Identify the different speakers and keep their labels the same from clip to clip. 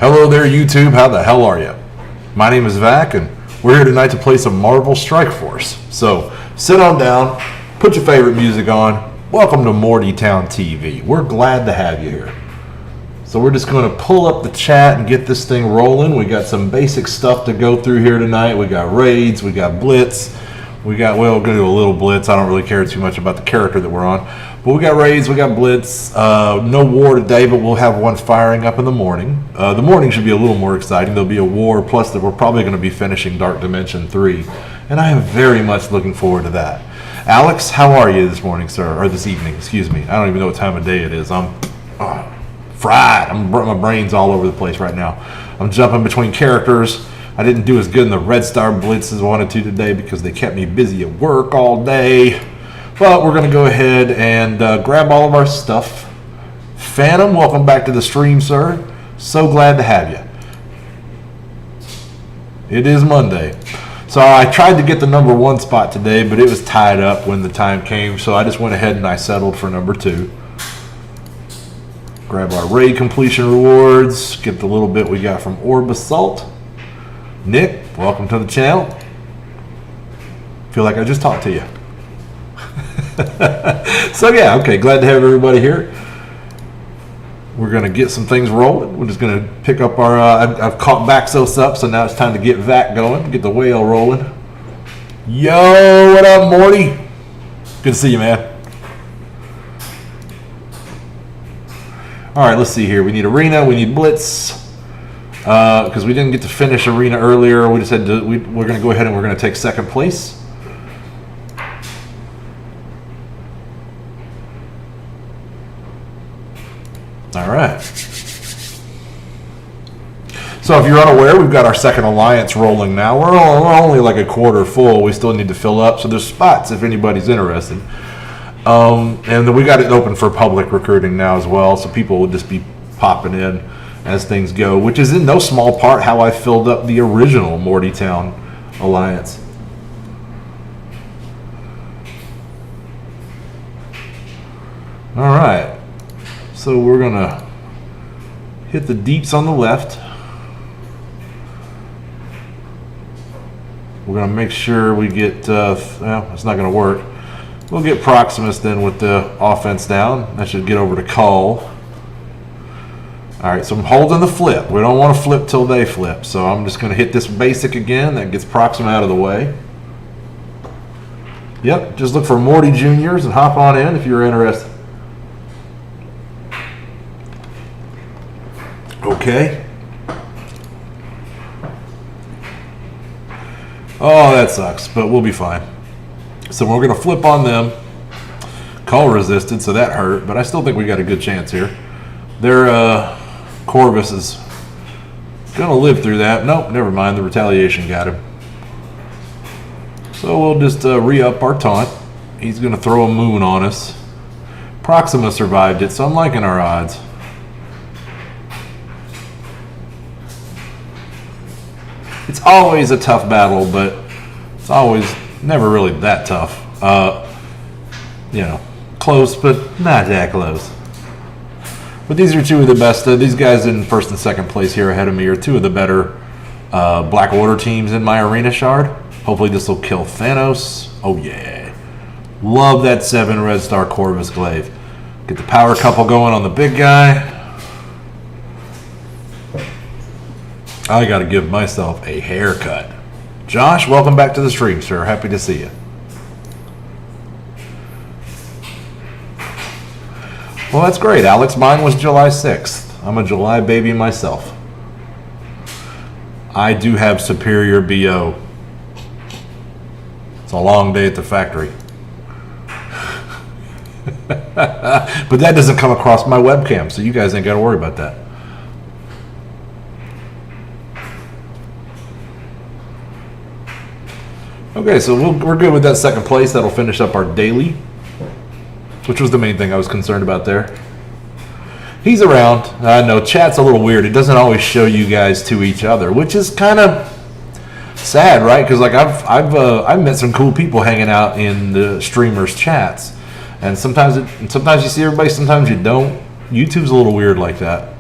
Speaker 1: Hello there, YouTube. How the hell are you? My name is Vac, and we're here tonight to play some Marvel Strike Force. So, sit on down, put your favorite music on. Welcome to Mortytown TV. We're glad to have you here. So we're just going to pull up the chat and get this thing rolling. We got some basic stuff to go through here tonight. We got raids, we got blitz. We're going to do a little blitz. I don't really care too much about the character that we're on. But we got raids, we got blitz. No war today, but we'll have one firing up in the morning. The morning should be a little more exciting. There'll be a war, plus that we're probably going to be finishing Dark Dimension 3. And I am very much looking forward to that. Alex, how are you this morning, sir? Or this evening, excuse me. I don't even know what time of day it is. I'm fried. My brain's all over the place right now. I'm jumping between characters. I didn't do as good in the Red Star Blitz as I wanted to today because they kept me busy at work all day. But we're going to go ahead and grab all of our stuff. Phantom, welcome back to the stream, sir. So glad to have you. It is Monday. So I tried to get the number 1 spot today, but it was tied up when the time came. So I just went ahead and I settled for number 2. Grab our raid completion rewards. Get the little bit we got from Orb Assault. Nick, welcome to the channel. Feel like I just talked to you. So yeah, okay, glad to have everybody here. We're going to get some things rolling. We're just going to pick up our, I've caught Baxos up, so now it's time to get Vac going, get the whale rolling. Yo, what up, Morty? Good to see you, man. All right, let's see here. We need arena, we need blitz. Because we didn't get to finish arena earlier, we just had to, we're going to go ahead and we're going to take second place. All right. So if you're unaware, we've got our second alliance rolling now. We're only like a quarter full. We still need to fill up, so there's spots if anybody's interested. And then we got it open for public recruiting now as well, so people will just be popping in as things go, which is in no small part how I filled up the original Mortytown Alliance. All right, so we're gonna hit the deeps on the left. We're gonna make sure we get, well, it's not gonna work. We'll get Proximus then with the offense down. That should get over to Cull. All right, so I'm holding the flip. We don't want to flip till they flip. So I'm just going to hit this basic again. That gets Proxima out of the way. Yep, just look for Morty Juniors and hop on in if you're interested. Okay. Oh, that sucks, but we'll be fine. So we're going to flip on them. Cull resisted, so that hurt, but I still think we got a good chance here. They're, Corvus is going to live through that. Nope, never mind. The retaliation got him. So we'll just re-up our taunt. He's going to throw a moon on us. Proxima survived it, so I'm liking our odds. It's always a tough battle, but it's always never really that tough. You know, close, but not that close. But these are two of the best. These guys in first and second place here ahead of me are two of the better Black Order teams in my arena shard. Hopefully this will kill Thanos. Oh yeah. Love that 7 Red Star Corvus Glaive. Get the power couple going on the big guy. I got to give myself a haircut. Josh, welcome back to the stream, sir. Happy to see you. Well, that's great, Alex. Mine was July 6th. I'm a July baby myself. I do have superior BO. It's a long day at the factory. But that doesn't come across my webcam, so you guys ain't got to worry about that. Okay, so we're good with that second place. That'll finish up our daily, which was the main thing I was concerned about there. He's around. I know chat's a little weird. It doesn't always show you guys to each other, which is kind of sad, right? Because like I've met some cool people hanging out in the streamers' chats, and sometimes you see everybody, sometimes you don't. YouTube's a little weird like that.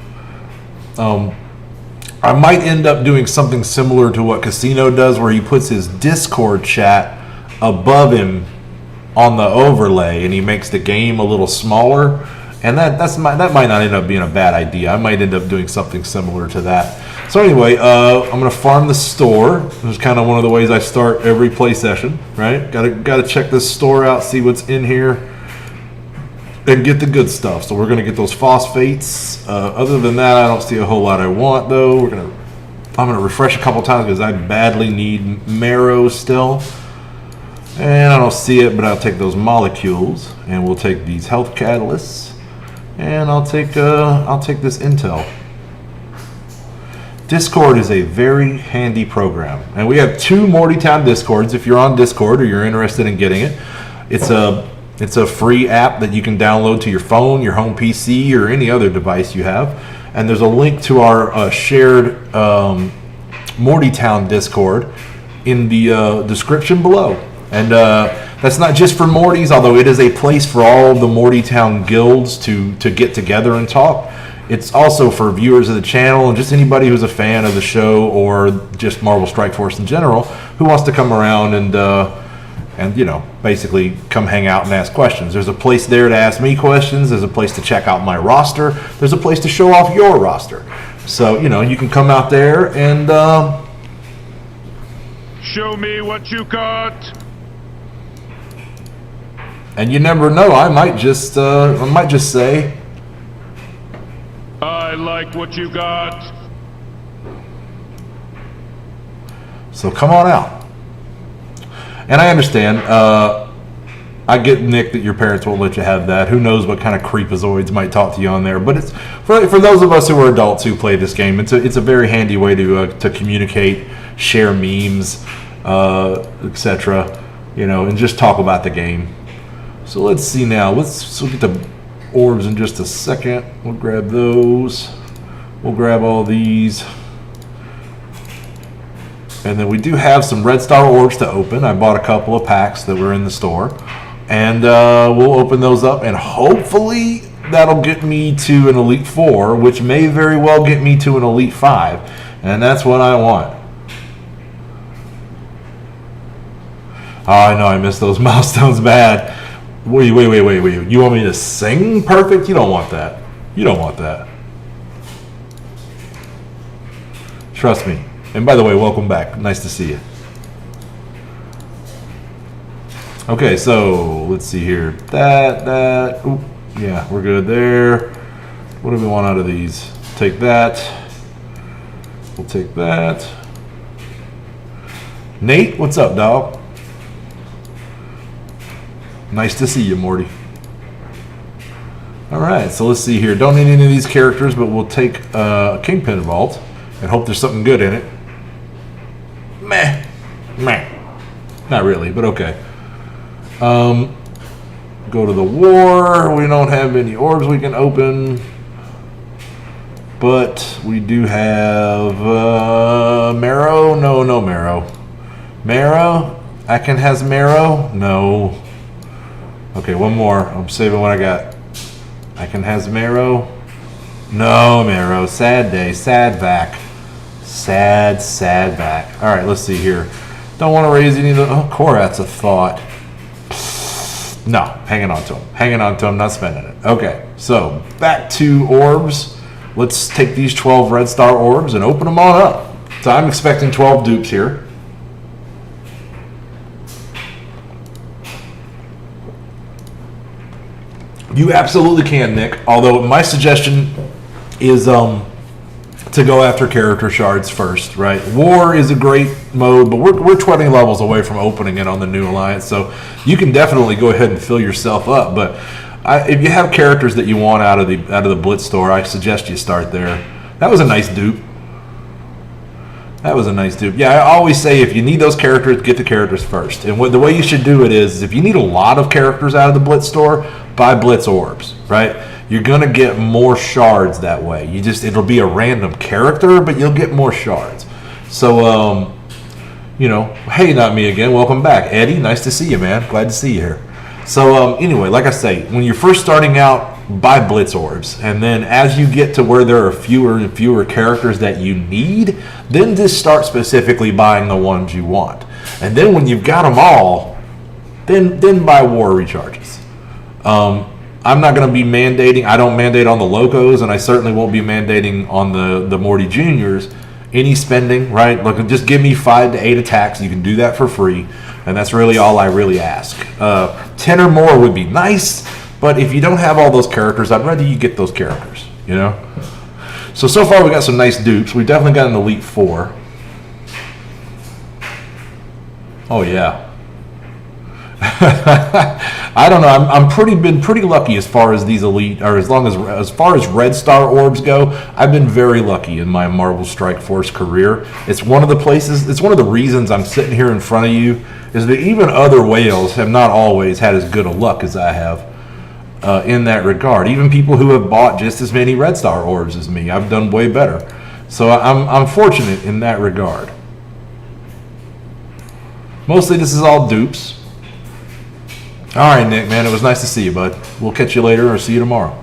Speaker 1: I might end up doing something similar to what Casino does, where he puts his Discord chat above him on the overlay, and he makes the game a little smaller. And that might not end up being a bad idea. I might end up doing something similar to that. So anyway, I'm gonna farm the store. This is kind of one of the ways I start every play session, right? Gotta check this store out, see what's in here, and get the good stuff. So we're gonna get those phosphates. Other than that, I don't see a whole lot I want though. I'm gonna refresh a couple times because I badly need marrow still. And I don't see it, but I'll take those molecules, and we'll take these health catalysts, and I'll take this intel. Discord is a very handy program, and we have 2 Mortytown Discords. If you're on Discord or you're interested in getting it, it's a free app that you can download to your phone, your home PC, or any other device you have. And there's a link to our shared Mortytown Discord in the description below. And that's not just for Mortys, although it is a place for all the Mortytown guilds to get together and talk. It's also for viewers of the channel and just anybody who's a fan of the show or just Marvel Strike Force in general who wants to come around and you know, basically come hang out and ask questions. There's a place there to ask me questions. There's a place to check out my roster. There's a place to show off your roster. So, you know, you can come out there and
Speaker 2: show me what you got.
Speaker 1: And you never know, I might just say,
Speaker 2: I like what you got.
Speaker 1: So come on out. And I understand, I get, Nick, that your parents won't let you have that. Who knows what kind of creepazoids might talk to you on there. But it's for those of us who are adults who play this game, it's a very handy way to communicate, share memes, etc. You know, and just talk about the game. So let's see now. Let's look at the orbs in just a second. We'll grab those. We'll grab all these. And then we do have some red star orbs to open. I bought a couple of packs that were in the store. And we'll open those up, and hopefully that'll get me to an Elite 4, which may very well get me to an Elite 5. And that's what I want. Oh, I know I missed those milestones bad. Wait. You want me to sing perfect? You don't want that. You don't want that. Trust me. And by the way, welcome back. Nice to see you. Okay, so let's see here. That. Ooh, yeah, we're good there. What do we want out of these? Take that. We'll take that. Nate, what's up, dog? Nice to see you, Morty. Alright, so let's see here. Don't need any of these characters, but we'll take a Kingpin Vault and hope there's something good in it. Meh. Not really, but okay. Go to the war. We don't have any orbs we can open. But we do have marrow. No marrow. Marrow? Akin has marrow? No. Okay, one more. I'm saving what I got. Akin has marrow. No marrow. Sad day. Sad vac. Sad vac. Alright, let's see here. Don't want to raise any of the... Oh, Korath's a thought. No, hanging on to him. Not spending it. Okay, so back to orbs. Let's take these 12 red star orbs and open them on up. So I'm expecting 12 dupes here. You absolutely can, Nick. Although my suggestion is to go after character shards first, right? War is a great mode, but we're 20 levels away from opening it on the new alliance, so you can definitely go ahead and fill yourself up. But if you have characters that you want out of the Blitz store, I suggest you start there. That was a nice dupe. Yeah, I always say if you need those characters, get the characters first. And the way you should do it is if you need a lot of characters out of the Blitz store, buy Blitz orbs, right? You're gonna get more shards that way. It'll be a random character, but you'll get more shards. So, you know, hey, not me again. Welcome back, Eddie. Nice to see you, man. Glad to see you here. So, anyway, like I say, when you're first starting out, buy blitz orbs. And then as you get to where there are fewer and fewer characters that you need, then just start specifically buying the ones you want. And then when you've got them all, then buy war recharges. I'm not going to be mandating. I don't mandate on the Locos, and I certainly won't be mandating on the Morty Juniors any spending, right? Look, just give me 5 to 8 attacks. You can do that for free, and that's really all I really ask. 10 or more would be nice, but if you don't have all those characters, I'd rather you get those characters, you know? So far we got some nice dupes. We definitely got an Elite 4. Oh, yeah. I don't know. I'm been pretty lucky as far as these elite, or as far as Red Star orbs go. I've been very lucky in my Marvel Strike Force career. It's one of the reasons I'm sitting here in front of you, is that even other whales have not always had as good a luck as I have in that regard. Even people who have bought just as many Red Star orbs as me, I've done way better. So I'm fortunate in that regard. Mostly this is all dupes. All right, Nick, man, it was nice to see you, bud. We'll catch you later or see you tomorrow.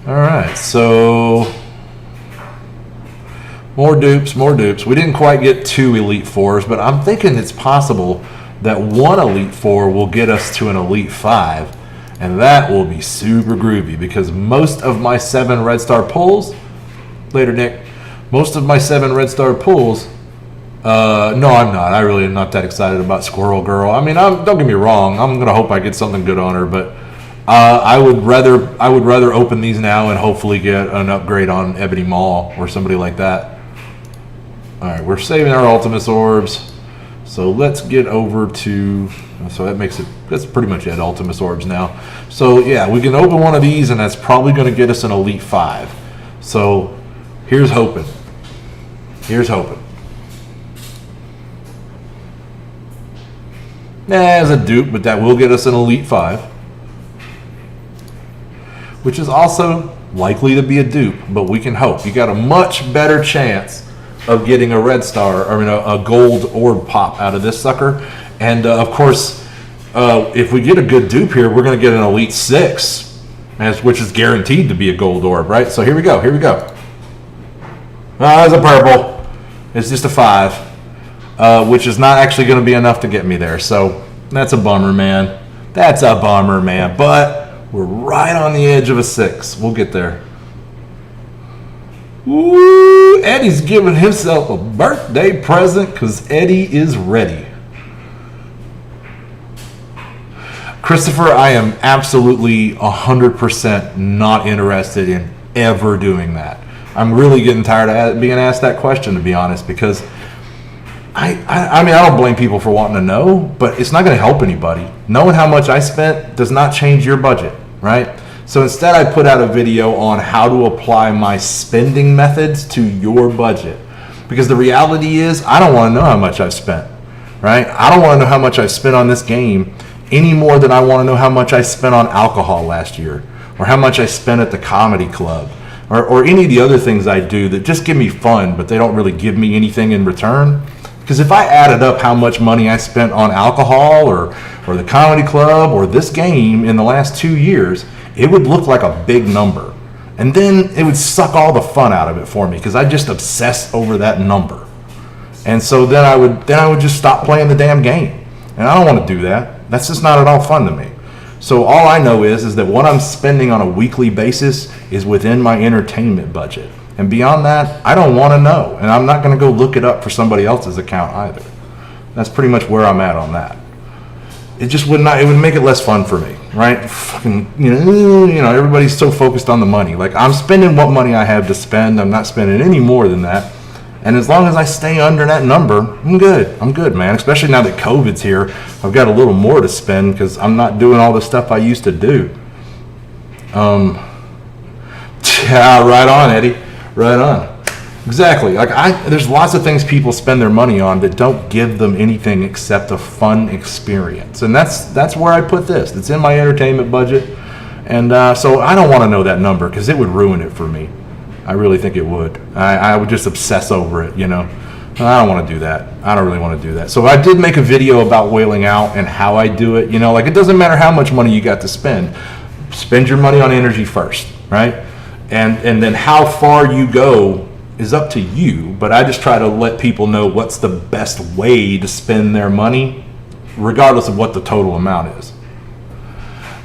Speaker 1: All right, so more dupes, more dupes. We didn't quite get 2 Elite 4s, but I'm thinking it's possible that 1 Elite 4 will get us to an Elite 5, and that will be super groovy because most of my 7 Red Star pulls, later, Nick, most of my 7 Red Star pulls, no, I'm not. I really am not that excited about Squirrel Girl. I mean, don't get me wrong. I'm gonna hope I get something good on her, but I would rather open these now and hopefully get an upgrade on Ebony Maw or somebody like that. All right, we're saving our Ultimus orbs, so let's get over to. So that's pretty much it. Ultimus orbs now. So yeah, we can open one of these, and that's probably going to get us an Elite 5. So here's hoping. Here's hoping. As a dupe, but that will get us an Elite 5, which is also likely to be a dupe, but we can hope. You got a much better chance of getting a Red Star, a gold orb pop out of this sucker. And of course, if we get a good dupe here, we're going to get an Elite 6, which is guaranteed to be a gold orb, right? So here we go. Here we go. That's a purple. It's just a 5. Which is not actually going to be enough to get me there. So that's a bummer, man. That's a bummer, man. But we're right on the edge of a 6. We'll get there. Woo! Eddie's giving himself a birthday present because Eddie is ready. Christopher, I am absolutely 100% not interested in ever doing that. I'm really getting tired of being asked that question, to be honest, because I mean, I don't blame people for wanting to know, but it's not going to help anybody. Knowing how much I spent does not change your budget, right? So instead, I put out a video on how to apply my spending methods to your budget. Because the reality is, I don't want to know how much I've spent, right? I don't want to know how much I've spent on this game any more than I want to know how much I spent on alcohol last year, or how much I spent at the comedy club, or any of the other things I do that just give me fun, but they don't really give me anything in return. Because if I added up how much money I spent on alcohol or the comedy club or this game in the last 2 years, it would look like a big number. And then it would suck all the fun out of it for me because I just obsess over that number. And so then I would just stop playing the damn game. And I don't want to do that. That's just not at all fun to me. So all I know is that what I'm spending on a weekly basis is within my entertainment budget. And beyond that, I don't want to know. And I'm not going to go look it up for somebody else's account either. That's pretty much where I'm at on that. It just would make it less fun for me, right? Fucking, everybody's so focused on the money. Like, I'm spending what money I have to spend. I'm not spending any more than that. And as long as I stay under that number, I'm good. I'm good, man. Especially now that COVID's here, I've got a little more to spend because I'm not doing all the stuff I used to do. Yeah, right on, Eddie. Right on. Exactly. Like there's lots of things people spend their money on that don't give them anything except a fun experience, and that's where I put this. It's in my entertainment budget, and so I don't want to know that number because it would ruin it for me. I really think it would. I would just obsess over it, I don't want to do that. I don't really want to do that. So I did make a video about whaling out and how I do it. You know, like it doesn't matter how much money you got to spend. Spend your money on energy first, right? And then how far you go is up to you. But I just try to let people know what's the best way to spend their money, regardless of what the total amount is.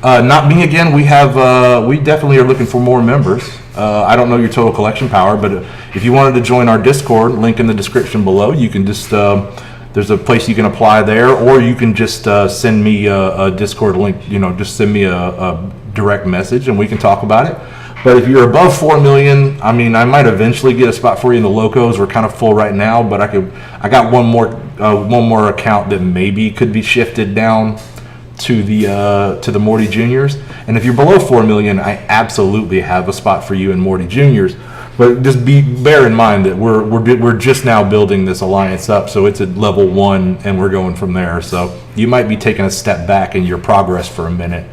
Speaker 1: Not me again. We definitely are looking for more members. I don't know your total collection power, but if you wanted to join our Discord, link in the description below, you can just, there's a place you can apply there, or you can just send me a Discord link, you know, just send me a direct message and we can talk about it. But if you're above 4 million, I mean, I might eventually get a spot for you in the Locos. We're kind of full right now, but I got one more account that maybe could be shifted down to the Morty Juniors. And if you're below 4 million, I absolutely have a spot for you in Morty Juniors. But just bear in mind that we're just now building this alliance up, so it's at level 1 and we're going from there. So you might be taking a step back in your progress for a minute,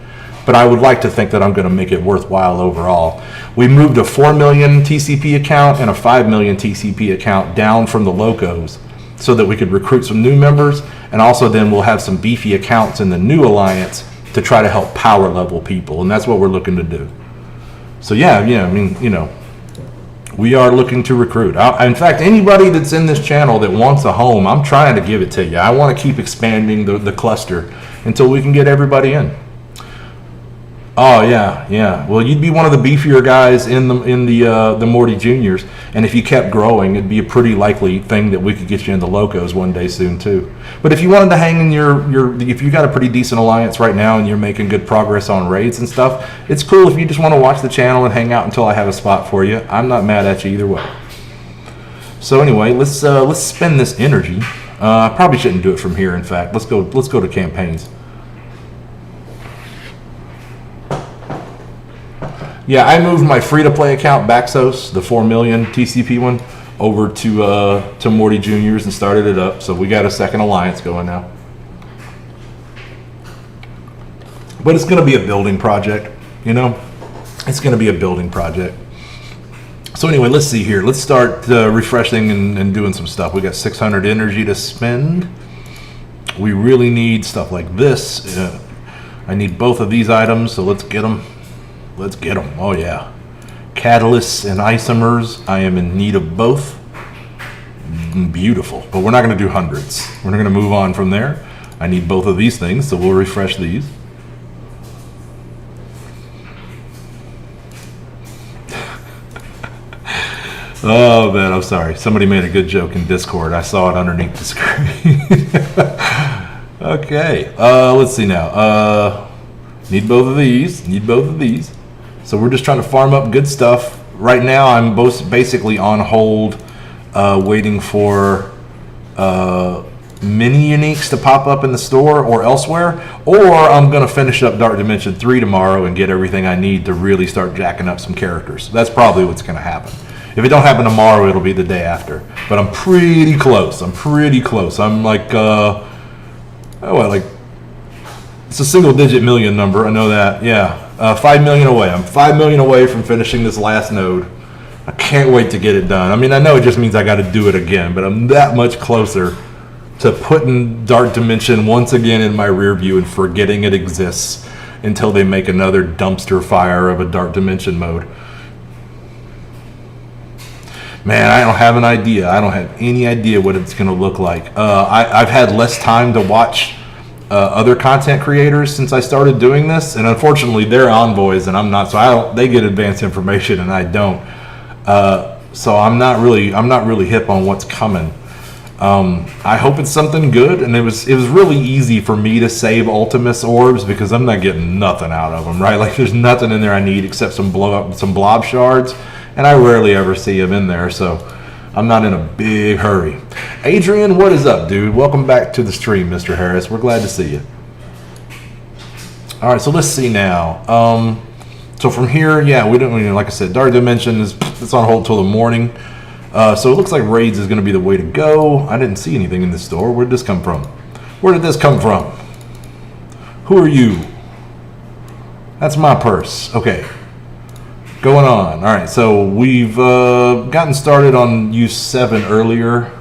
Speaker 1: but I would like to think that I'm going to make it worthwhile overall. We moved a 4 million TCP account and a 5 million TCP account down from the Locos so that we could recruit some new members, and also then we'll have some beefy accounts in the new alliance to try to help power level people, and that's what we're looking to do. So yeah, I mean, you know, we are looking to recruit. In fact, anybody that's in this channel that wants a home, I'm trying to give it to you. I want to keep expanding the cluster until we can get everybody in. Oh yeah. Well, you'd be one of the beefier guys in the Morty Juniors, and if you kept growing, it'd be a pretty likely thing that we could get you in the Locos one day soon too. But if you wanted to hang in if you got a pretty decent alliance right now and you're making good progress on raids and stuff, it's cool if you just want to watch the channel and hang out until I have a spot for you. I'm not mad at you either way. So anyway, let's spend this energy. I probably shouldn't do it from here. In fact, let's go to campaigns. Yeah, I moved my free-to-play account, Baxos, the 4 million TCP one, over to Morty Juniors and started it up. So we got a second alliance going now. But it's going to be a building project, you know? It's going to be a building project. So anyway, let's see here. Let's start refreshing and doing some stuff. We got 600 energy to spend. We really need stuff like this. I need both of these items, so let's get them. Let's get them. Oh yeah. Catalysts and isomers. I am in need of both. Beautiful. But we're not going to do hundreds. We're going to move on from there. I need both of these things, so we'll refresh these. Oh man, I'm sorry. Somebody made a good joke in Discord. I saw it underneath the screen. Okay. Let's see now. Need both of these. Need both of these. So we're just trying to farm up good stuff. Right now I'm basically on hold, waiting for mini uniques to pop up in the store or elsewhere, or I'm going to finish up Dark Dimension 3 tomorrow and get everything I need to really start jacking up some characters. That's probably what's going to happen. If it don't happen tomorrow, it'll be the day after. But I'm pretty close. I'm like, it's a single-digit million number. I know that. Yeah. 5 million away. I'm 5 million away from finishing this last node. I can't wait to get it done. I mean, I know it just means I got to do it again, but I'm that much closer to putting Dark Dimension once again in my rear view and forgetting it exists until they make another dumpster fire of a Dark Dimension mode. Man, I don't have an idea. I don't have any idea what it's going to look like. I've had less time to watch other content creators since I started doing this, and unfortunately they're envoys and I'm not, so they get advanced information and I don't. So I'm not really hip on what's coming. I hope it's something good, and it was really easy for me to save Ultimus orbs because I'm not getting nothing out of them, right? Like there's nothing in there I need except some blob shards, and I rarely ever see them in there, so I'm not in a big hurry. Adrian, what is up, dude? Welcome back to the stream, Mr. Harris. We're glad to see you. All right, so let's see now. So from here, yeah, we don't, like I said, Dark Dimension it's on hold till the morning. So it looks like raids is going to be the way to go. I didn't see anything in this store. Where did this come from? Where did this come from? Who are you? That's my purse. Okay. Going on. All right, so we've gotten started on use 7 earlier.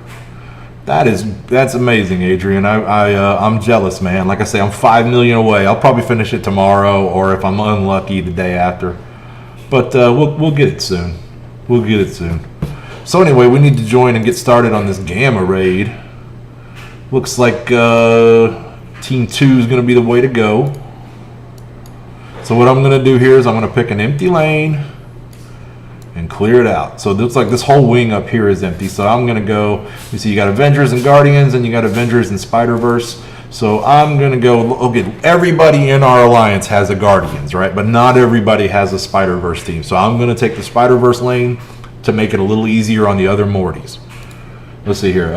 Speaker 1: That's amazing, Adrian. I'm jealous, man. Like I say, I'm 5 million away. I'll probably finish it tomorrow, or if I'm unlucky, the day after. But we'll get it soon. We'll get it soon. So anyway, we need to join and get started on this Gamma raid. Looks like Team 2 is going to be the way to go. So what I'm going to do here is I'm going to pick an empty lane and clear it out. So it looks like this whole wing up here is empty. So I'm going to go, you see you got Avengers and Guardians, and you got Avengers and Spider-Verse. So I'm going to go, okay, everybody in our alliance has a Guardians, right? But not everybody has a Spider-Verse team. So I'm going to take the Spider-Verse lane to make it a little easier on the other Mortys. Let's see here.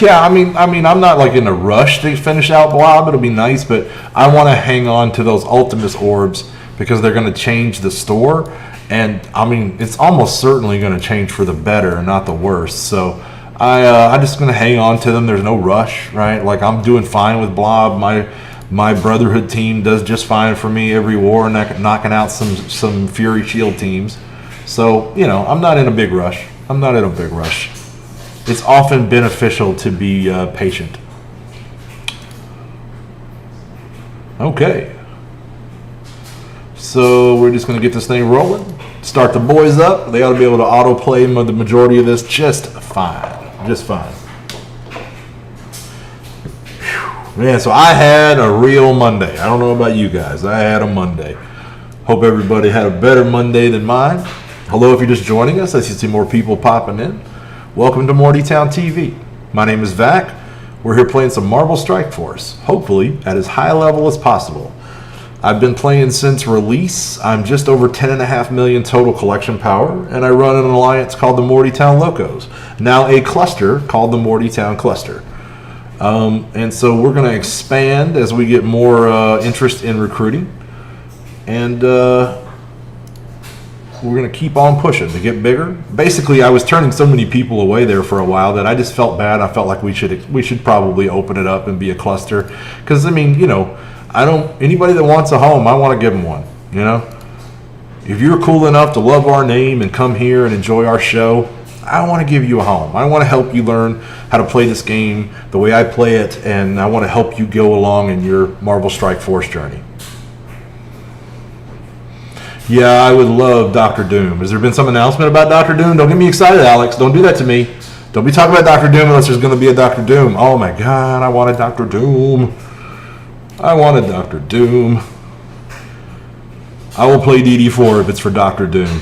Speaker 1: Yeah, I mean, I'm not like in a rush to finish out Blob. It'll be nice, but I want to hang on to those Ultimus orbs because they're going to change the store, and I mean, it's almost certainly going to change for the better, not the worse. So I'm just going to hang on to them. There's no rush, right? Like I'm doing fine with Blob. My Brotherhood team does just fine for me every war, knocking out some Fury Shield teams. So you know, I'm not in a big rush. It's often beneficial to be patient. Okay. So we're just going to get this thing rolling. Start the boys up. They ought to be able to autoplay the majority of this just fine. Just fine. Whew. Man, so I had a real Monday. I don't know about you guys. I had a Monday. Hope everybody had a better Monday than mine. Hello if you're just joining us. I see more people popping in. Welcome to Mortytown TV. My name is Vac. We're here playing some Marvel Strike Force, hopefully at as high a level as possible. I've been playing since release. I'm just over 10.5 million total collection power, and I run an alliance called the Mortytown Locos, now a cluster called the Mortytown Cluster. And so we're going to expand as we get more interest in recruiting, and we're going to keep on pushing to get bigger. Basically, I was turning so many people away there for a while that I just felt bad. I felt like we should probably open it up and be a cluster. Because, I mean, you know, anybody that wants a home, I want to give them one, you know? If you're cool enough to love our name and come here and enjoy our show, I want to give you a home. I want to help you learn how to play this game the way I play it, and I want to help you go along in your Marvel Strike Force journey. Yeah, I would love Dr. Doom. Has there been some announcement about Dr. Doom? Don't get me excited, Alex. Don't do that to me. Don't be talking about Dr. Doom unless there's going to be a Dr. Doom. Oh my God, I wanted Dr. Doom. I wanted Dr. Doom. I will play DD4 if it's for Dr. Doom.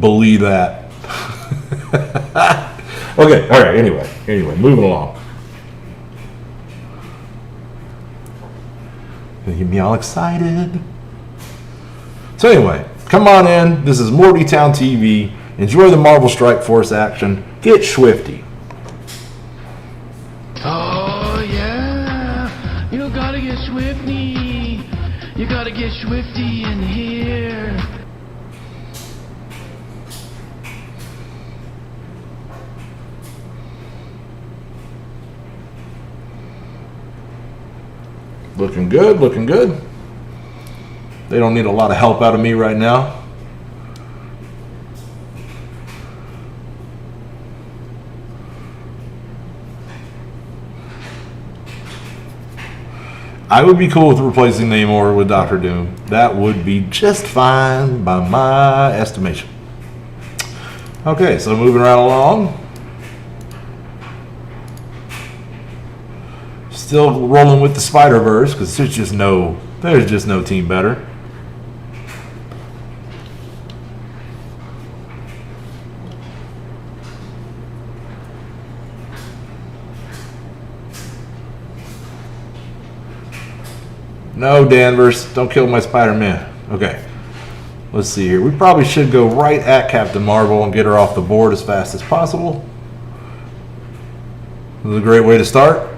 Speaker 1: Believe that. Okay, all right, anyway, moving along. Gonna get me all excited. So anyway, come on in. This is Mortytown TV. Enjoy the Marvel Strike Force action. Get swifty.
Speaker 3: Oh yeah, you gotta get swifty. You gotta get swifty in here.
Speaker 1: Looking good, looking good. They don't need a lot of help out of me right now. I would be cool with replacing Namor with Dr. Doom. That would be just fine by my estimation. Okay, so moving right along. Still rolling with the Spider-Verse because there's just no team better. No, Danvers, don't kill my Spider-Man. Okay, let's see here. We probably should go right at Captain Marvel and get her off the board as fast as possible. This is a great way to start.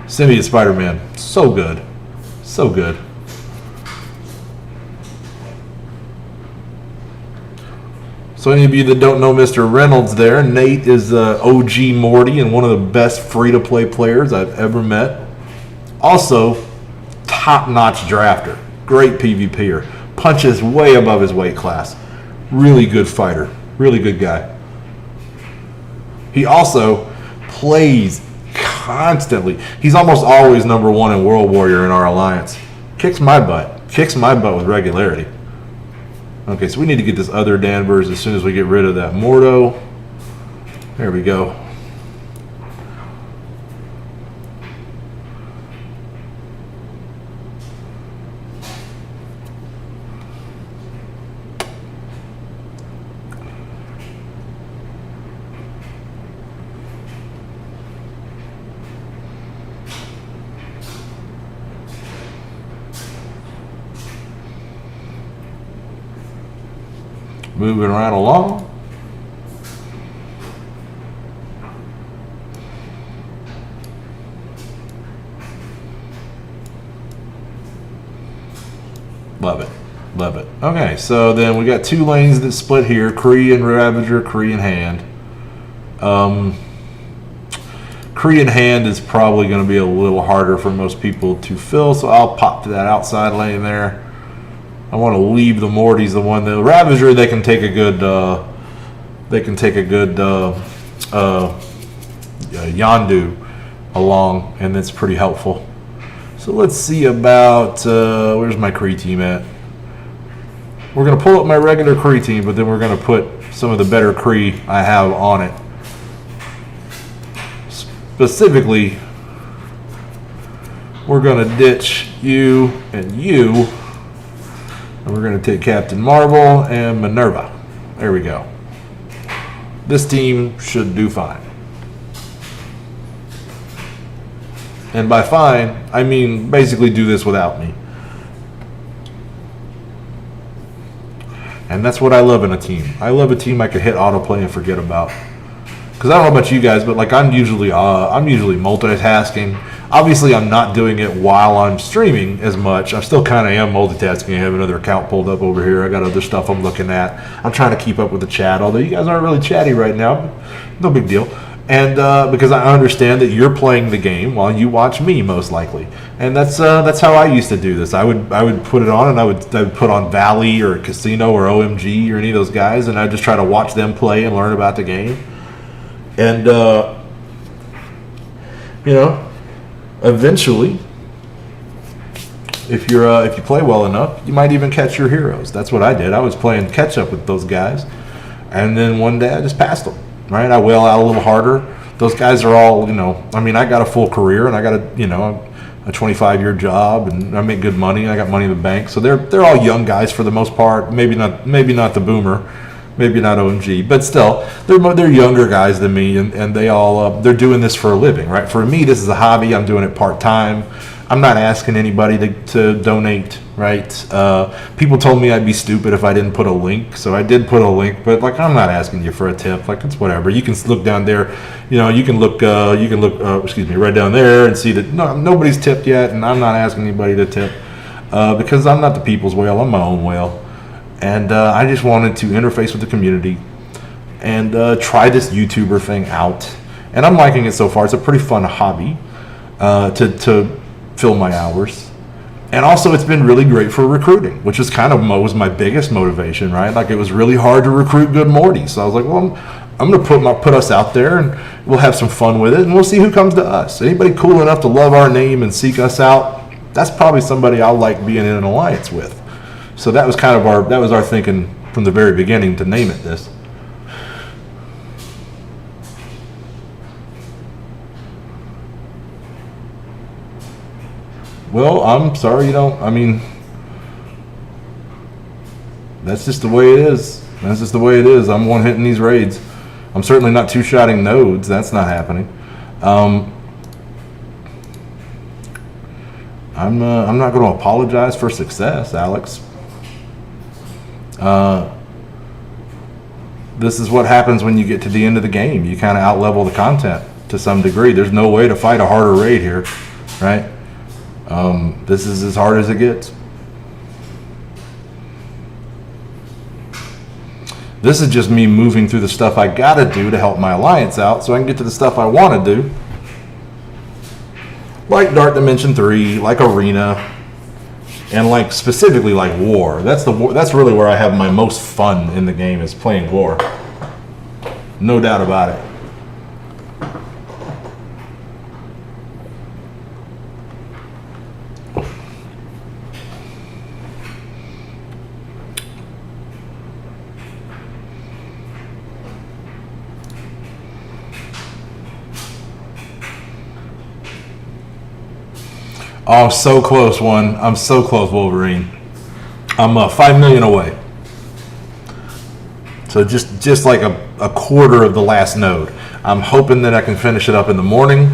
Speaker 1: Symbiote Spider-Man, so good, so good. So any of you that don't know Mr. Reynolds there, Nate is OG Morty and one of the best free-to-play players I've ever met. Also, top-notch drafter, great PvPer. punches way above his weight class. Really good fighter. Really good guy. He also plays constantly. He's almost always number 1 in World Warrior in our alliance. Kicks my butt. Kicks my butt with regularity. Okay, so we need to get this other Danvers as soon as we get rid of that Morto. There we go. Moving right along. Love it. Love it. Okay, so then we got 2 lanes that split here. Kree and Ravager, Kree in hand. Kree in hand is probably going to be a little harder for most people to fill, so I'll pop to that outside lane there. I want to leave the Mortys, the one, the Ravager. They can take a good, Yondu along, and that's pretty helpful. So let's see about where's my Kree team at. We're gonna pull up my regular Kree team, but then we're gonna put some of the better Kree I have on it. Specifically, we're gonna ditch you and you. And we're going to take Captain Marvel and Minerva. There we go. This team should do fine. And by fine, I mean basically do this without me. And that's what I love in a team. I love a team I can hit autoplay and forget about. Because I don't know about you guys, but like I'm usually multitasking. Obviously, I'm not doing it while I'm streaming as much. I still kind of am multitasking. I have another account pulled up over here. I got other stuff I'm looking at. I'm trying to keep up with the chat, although you guys aren't really chatty right now. No big deal. And because I understand that you're playing the game while you watch me, most likely. And that's how I used to do this. I would put it on, and I would put on Valley or Casino or OMG or any of those guys, and I'd just try to watch them play and learn about the game. And you know. Eventually, if you play well enough, you might even catch your heroes. That's what I did. I was playing catch up with those guys, and then one day I just passed them. Right? I wail out a little harder. Those guys are all, I mean, I got a full career, and I got a 25-year job, and I make good money. I got money in the bank, so they're all young guys for the most part. Maybe not the boomer. Maybe not OMG, but still, they're younger guys than me, and they all they're doing this for a living, right? For me, this is a hobby. I'm doing it part time. I'm not asking anybody to donate, right? People told me I'd be stupid if I didn't put a link, so I did put a link. But like, I'm not asking you for a tip. Like, it's whatever. You can look down there. You can look right down there and see that nobody's tipped yet, and I'm not asking anybody to tip because I'm not the people's whale. I'm my own whale. And I just wanted to interface with the community and try this YouTuber thing out. And I'm liking it so far. It's a pretty fun hobby to fill my hours. And also, it's been really great for recruiting, which is was my biggest motivation, right? Like, it was really hard to recruit good Mortys. So I was like, well, I'm going to put us out there, and we'll have some fun with it, and we'll see who comes to us. Anybody cool enough to love our name and seek us out, that's probably somebody I'll like being in an alliance with. So that was our thinking from the very beginning to name it this. Well, I'm sorry that's just the way it is. I'm one hitting these raids. I'm certainly not two-shotting nodes. That's not happening. I'm not going to apologize for success, Alex. This is what happens when you get to the end of the game. You kind of out-level the content to some degree. There's no way to fight a harder raid here, right? This is as hard as it gets. This is just me moving through the stuff I gotta do to help my alliance out so I can get to the stuff I want to do. Like Dark Dimension 3, like Arena, and like specifically like war. That's really where I have my most fun in the game, is playing war. No doubt about it. Oh, I'm so close, one. I'm so close, Wolverine. I'm 5 million away. So just like a quarter of the last node. I'm hoping that I can finish it up in the morning.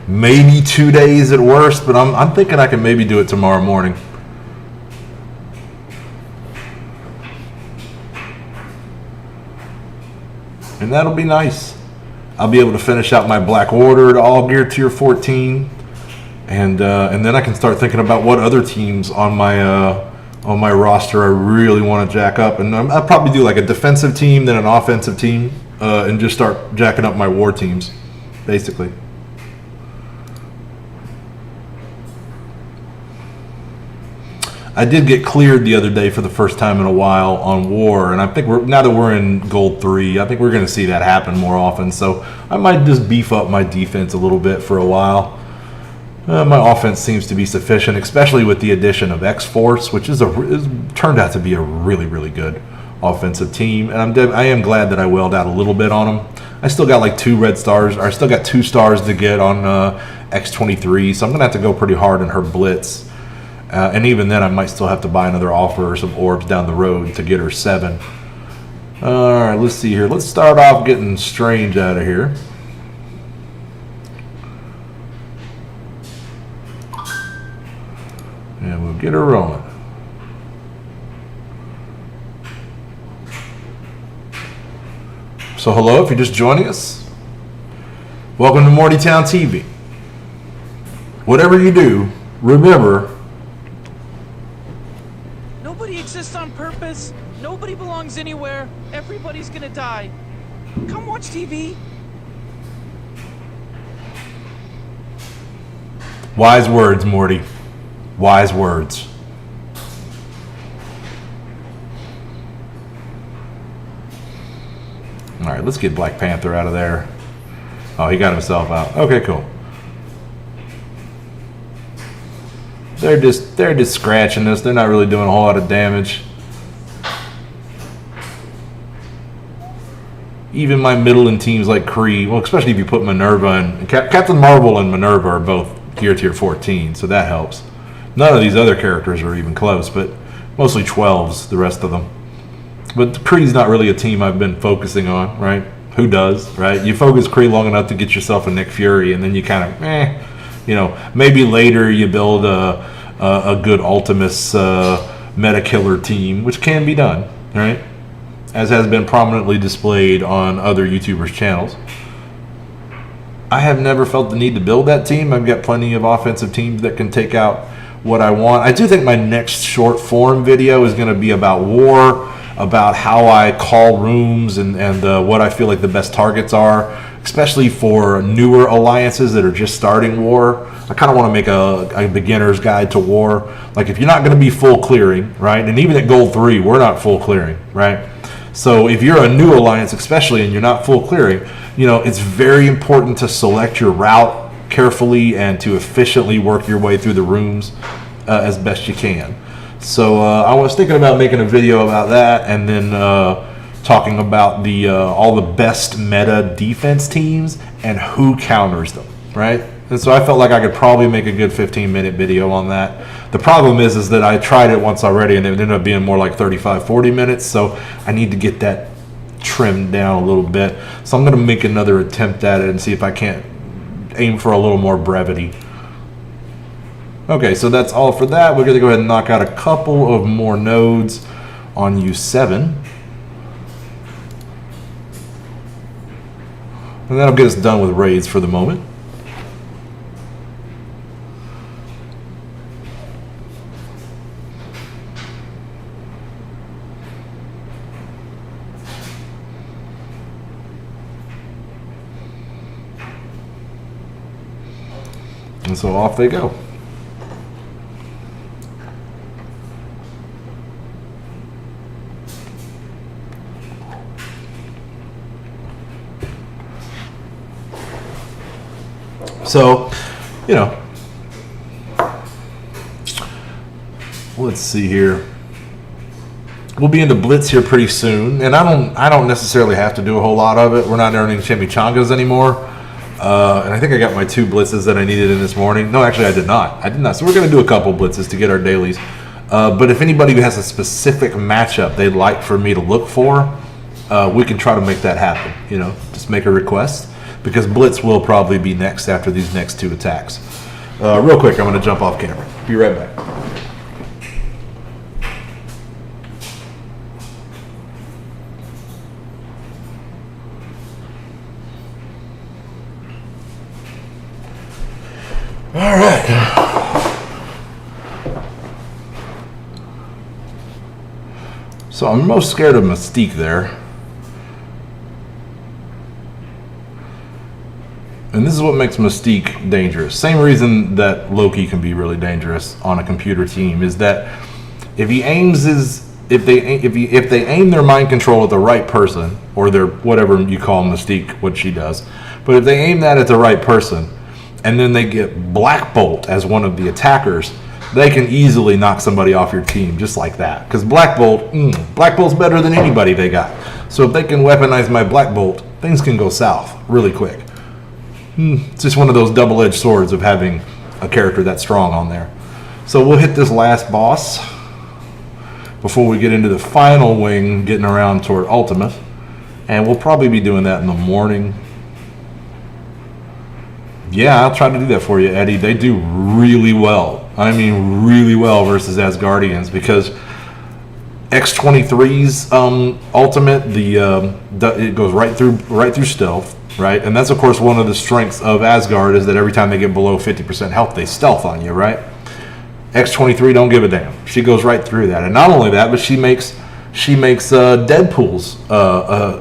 Speaker 1: Maybe 2 days at worst, but I'm thinking I can maybe do it tomorrow morning. And that'll be nice. I'll be able to finish out my Black Order to all gear tier 14. And then I can start thinking about what other teams on my roster I really want to jack up. And I'll probably do like a defensive team, then an offensive team, and just start jacking up my war teams, basically. I did get cleared the other day for the first time in a while on war, and I think now that we're in Gold 3, I think we're going to see that happen more often. So I might just beef up my defense a little bit for a while. My offense seems to be sufficient, especially with the addition of X-Force, which is turned out to be a really, really good offensive team. And I am glad that I wailed out a little bit on them. I still got like 2 red stars, or I still got 2 stars to get on X-23, so I'm going to have to go pretty hard in her blitz. And even then, I might still have to buy another offer or some orbs down the road to get her 7. All right, let's see here. Let's start off getting Strange out of here. And we'll get her rolling. So hello, if you're just joining us, welcome to Mortytown TV. Whatever you do, remember,
Speaker 4: nobody exists on purpose. Nobody belongs anywhere. Everybody's gonna die. Come watch TV.
Speaker 1: Wise words, Morty. Wise words. All right, let's get Black Panther out of there. Oh, he got himself out. Okay, cool. They're just scratching us. They're not really doing a whole lot of damage. Even my middle and teams like Kree, well, especially if you put Minerva and Captain Marvel and Minerva are both gear tier 14, so that helps. None of these other characters are even close, but mostly 12s, the rest of them. But Kree's not really a team I've been focusing on, right? Who does, right? You focus Kree long enough to get yourself a Nick Fury, and then you kind of, maybe later you build a good Ultimus meta killer team, which can be done, right? As has been prominently displayed on other YouTubers' channels. I have never felt the need to build that team. I've got plenty of offensive teams that can take out what I want. I do think my next short form video is going to be about war, about how I call rooms and what I feel like the best targets are, especially for newer alliances that are just starting war. I kind of want to make a beginner's guide to war. Like if you're not going to be full clearing, right? And even at Gold 3, we're not full clearing, right? So if you're a new alliance, especially, and you're not full clearing, it's very important to select your route carefully and to efficiently work your way through the rooms as best you can. So I was thinking about making a video about that, and then talking about all the best meta defense teams and who counters them, right? And so I felt like I could probably make a good 15-minute video on that. The problem is that I tried it once already, and it ended up being more like 35-40 minutes, so I need to get that trimmed down a little bit. So I'm going to make another attempt at it and see if I can't aim for a little more brevity. Okay, so that's all for that. We're going to go ahead and knock out a couple of more nodes on U7. And that'll get us done with raids for the moment. And so off they go. So, you know, let's see here. We'll be into Blitz here pretty soon, and I don't necessarily have to do a whole lot of it. We're not earning chimichangas anymore, and I think I got my 2 blitzes that I needed in this morning. No, actually, I did not. So we're going to do a couple blitzes to get our dailies. But if anybody who has a specific matchup they'd like for me to look for, we can try to make that happen. You know, just make a request, because Blitz will probably be next after these next 2 attacks. Real quick, I'm going to jump off camera. Be right back. All right. So I'm most scared of Mystique there. And this is what makes Mystique dangerous. Same reason that Loki can be really dangerous on a computer team is that if he aims if they aim their mind control at the right person, or their whatever you call Mystique, what she does, but if they aim that at the right person, and then they get Black Bolt as one of the attackers, they can easily knock somebody off your team just like that. Because Black Bolt's better than anybody they got. So if they can weaponize my Black Bolt, things can go south really quick. It's just one of those double-edged swords of having a character that strong on there. So we'll hit this last boss before we get into the final wing, getting around toward Ultimate. And we'll probably be doing that in the morning. Yeah, I'll try to do that for you, Eddie. They do really well. I mean, really well versus Asgardians, because X-23's ultimate, it goes right through stealth, right? And that's of course one of the strengths of Asgard, is that every time they get below 50% health, they stealth on you, right? X-23 don't give a damn. She goes right through that, and not only that, but she makes Deadpool's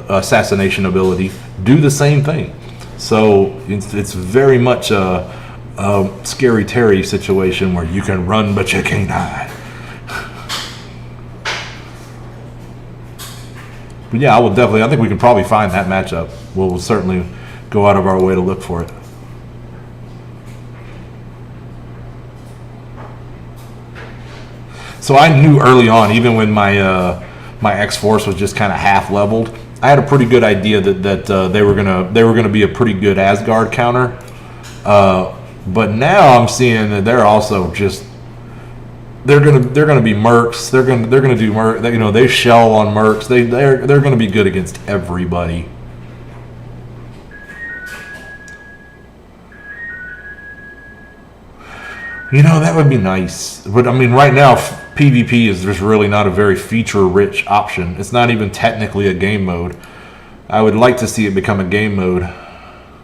Speaker 1: assassination ability do the same thing. So it's very much a Scary Terry situation where you can run but you can't hide. But yeah, I think we can probably find that matchup. We'll certainly go out of our way to look for it. So I knew early on, even when my X-Force was just kind of half leveled, I had a pretty good idea that they were gonna be a pretty good Asgard counter, but now I'm seeing that they're also just they're gonna be mercs. They're gonna do merc. You know, they shell on mercs. They're gonna be good against everybody. You know, that would be nice, but I mean, right now PvP is just really not a very feature-rich option. It's not even technically a game mode. I would like to see it become a game mode.